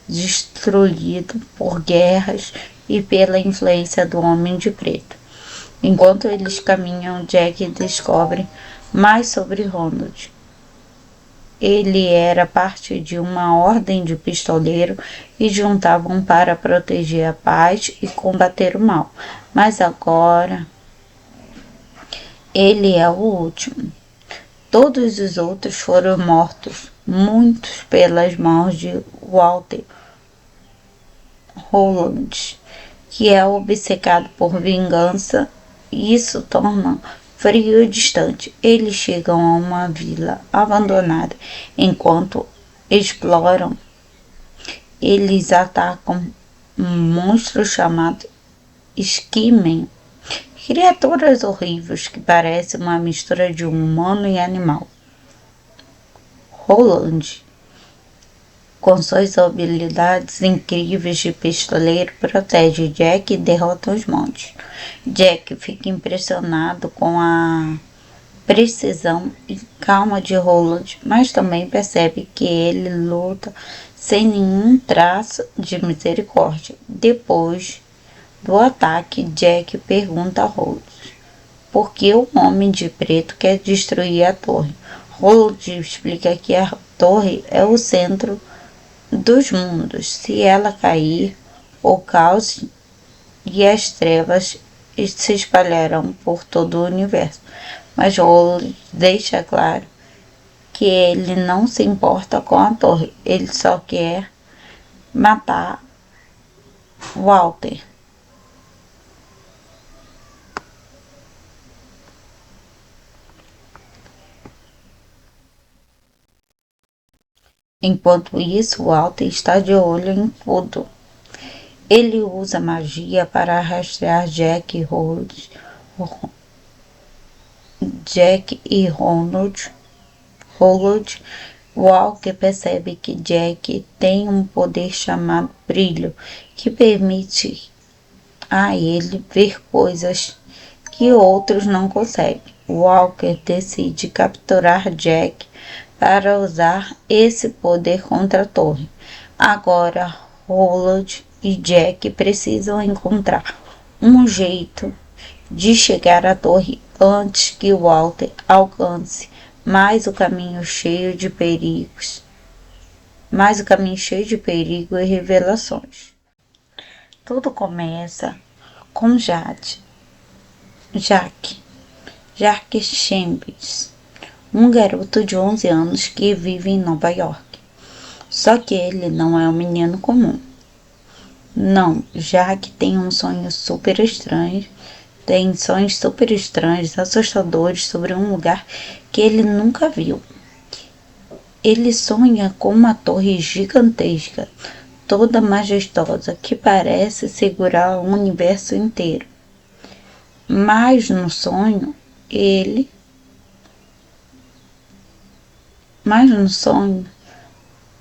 destruído por guerras e pela influência do Homem de Preto. Enquanto eles caminham, Jack descobre mais sobre Ronald. Ele era parte de uma ordem de pistoleiro e juntavam para proteger a paz e combater o mal. Mas agora ele é o último. Todos os outros foram mortos, muitos pelas mãos de Walter Rowland, que é obcecado por vingança. Isso torna frio e distante. Eles chegam a uma vila abandonada. Enquanto exploram, eles atacam um monstro chamado Skimen. Criaturas horríveis que parecem uma mistura de humano e animal. Roland, com suas habilidades incríveis de pistoleiro, protege Jack e derrota os monstros. Jack fica impressionado com a precisão e calma de Roland, mas também percebe que ele luta sem nenhum traço de misericórdia. Depois do ataque, Jack pergunta a Roland por que o Homem de Preto quer destruir a torre. Roland explica que a torre é o centro dos mundos. Se ela cair, o caos e as trevas se espalharão por todo o universo. Mas Roland deixa claro que ele não se importa com a torre. Ele só quer matar Walter. Enquanto isso, Walter está de olho em tudo. Ele usa magia para rastrear Jack e Ronald. Walker percebe que Jack tem um poder chamado Brilho, que permite a ele ver coisas que outros não conseguem. Walker decide capturar Jack para usar esse poder contra a torre. Agora, Roland e Jack precisam encontrar um jeito de chegar à torre antes que Walter alcance mais o caminho cheio de perigos, e revelações. Tudo começa com Jack Chambers, um garoto de 11 anos que vive em Nova York. Só que ele não é um menino comum. Não, Jack tem sonhos super estranhos, assustadores sobre um lugar que ele nunca viu. Ele sonha com uma torre gigantesca, toda majestosa, que parece segurar o universo inteiro. Mas no sonho,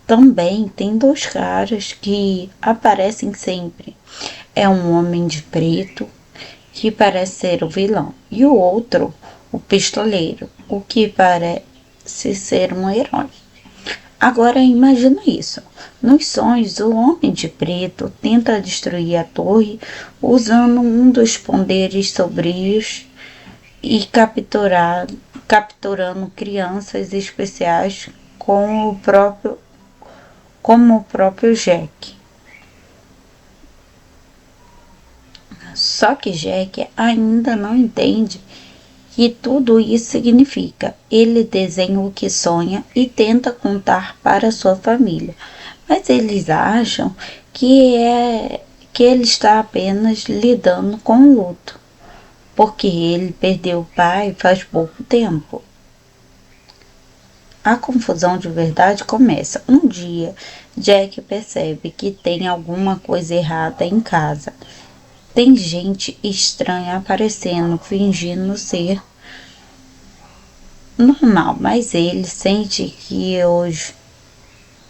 também tem dois caras que aparecem sempre. É um homem de preto, que parece ser o vilão, e o outro, o pistoleiro, o que parece ser um herói. Agora imagina isso. Nos sonhos, o Homem de Preto tenta destruir a torre usando um dos poderes sombrios e capturando crianças especiais como o próprio Jack. Só que Jack ainda não entende que tudo isso significa. Ele desenha o que sonha e tenta contar para sua família, mas eles acham que ele está apenas lidando com o luto, porque ele perdeu o pai faz pouco tempo. A confusão de verdade começa. Um dia, Jack percebe que tem alguma coisa errada em casa. Tem gente estranha aparecendo, fingindo ser normal, mas ele sente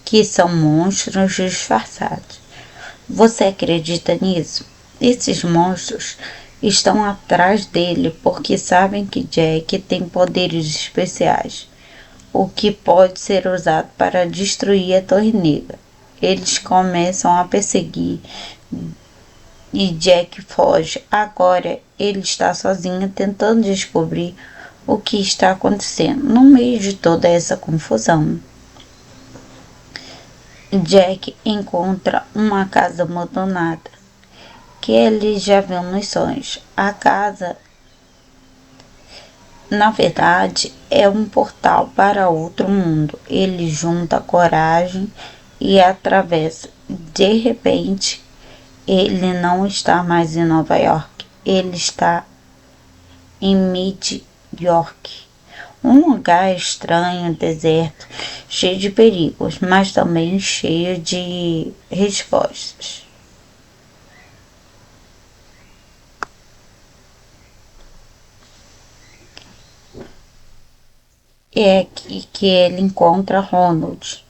que são monstros disfarçados. Você acredita nisso? Esses monstros estão atrás dele porque sabem que Jack tem poderes especiais, o que pode ser usado para destruir a Torre Negra. Eles começam a perseguir e Jack foge. Agora ele está sozinho tentando descobrir o que está acontecendo. No meio de toda essa confusão, Jack encontra uma casa abandonada que ele já viu nos sonhos. A casa, na verdade, é um portal para outro mundo. Ele junta coragem e atravessa. De repente, ele não está mais em Nova York. Ele está em Mid-York. Um lugar estranho, deserto, cheio de perigos, mas também cheio de respostas. É que ele encontra Ronald,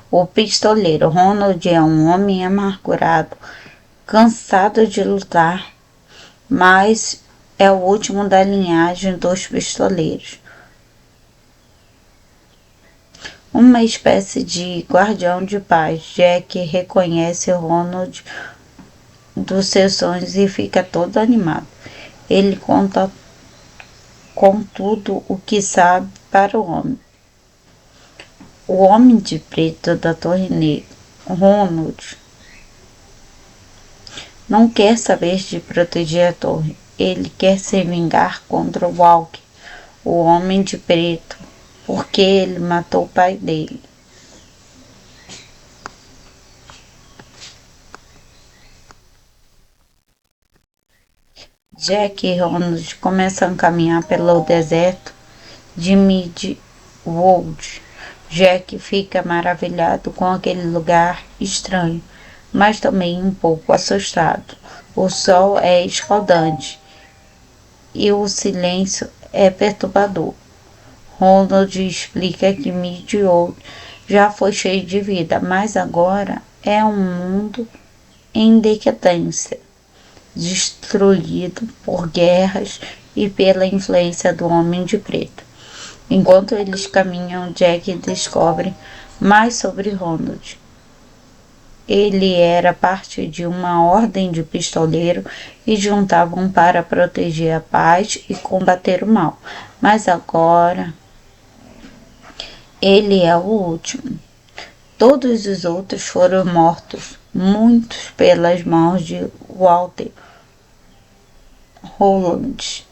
o pistoleiro. Ronald é um homem amargurado, cansado de lutar, mas é o último da linhagem dos pistoleiros. Uma espécie de guardião de paz. Jack reconhece Ronald dos seus sonhos e fica todo animado. Ele conta com tudo o que sabe para o homem. O homem de preto da Torre Negra, Ronald, não quer saber de proteger a torre. Ele quer se vingar contra o Walker, o homem de preto, porque ele matou o pai dele. Jack e Ronald começam a caminhar pelo deserto de Mid-World. Jack fica maravilhado com aquele lugar estranho, mas também um pouco assustado. O sol é escaldante e o silêncio é perturbador. Ronald explica que Mid-World já foi cheio de vida, mas agora é um mundo em decadência, destruído por guerras e pela influência do Homem de Preto. Enquanto eles caminham, Jack descobre mais sobre Ronald. Ele era parte de uma ordem de pistoleiro e juntavam para proteger a paz e combater o mal. Mas agora ele é o último. Todos os outros foram mortos, muitos pelas mãos de Walter Rowland,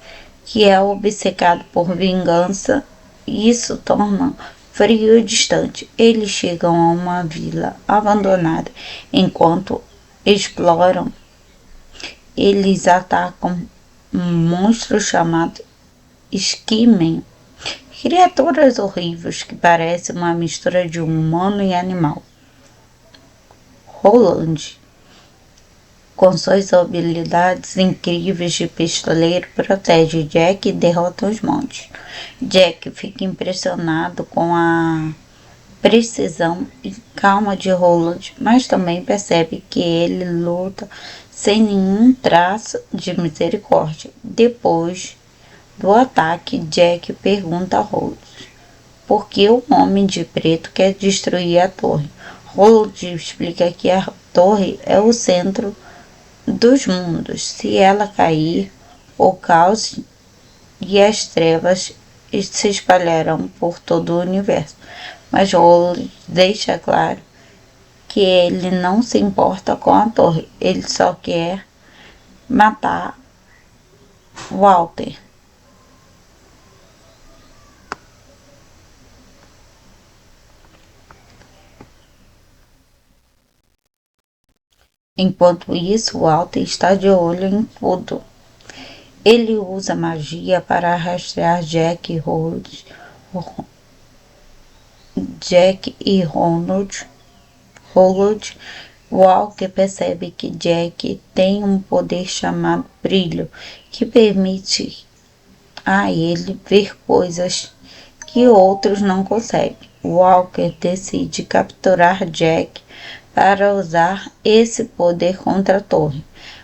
que é obcecado por vingança. Isso torna frio e distante. Eles chegam a uma vila abandonada. Enquanto exploram, eles atacam um monstro chamado Skimen. Criaturas horríveis que parecem uma mistura de um humano e animal. Roland, com suas habilidades incríveis de pistoleiro, protege Jack e derrota os monstros. Jack fica impressionado com a precisão e calma de Roland, mas também percebe que ele luta sem nenhum traço de misericórdia. Depois do ataque, Jack pergunta a Roland por que o Homem de Preto quer destruir a torre. Roland explica que a torre é o centro dos mundos. Se ela cair, o caos e as trevas se espalharão por todo o universo. Mas Roland deixa claro que ele não se importa com a torre, ele só quer matar Walter. Enquanto isso, Walter está de olho em tudo. Ele usa magia para rastrear Jack e Ronald. Walker percebe que Jack tem um poder chamado brilho, que permite a ele ver coisas que outros não conseguem. Walker decide capturar Jack para usar esse poder contra a torre.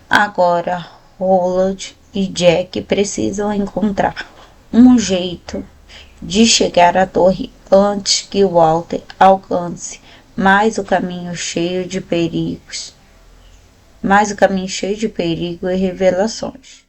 Agora, Roland e Jack precisam encontrar um jeito de chegar à torre antes que Walter alcance mais o caminho cheio de perigos e revelações.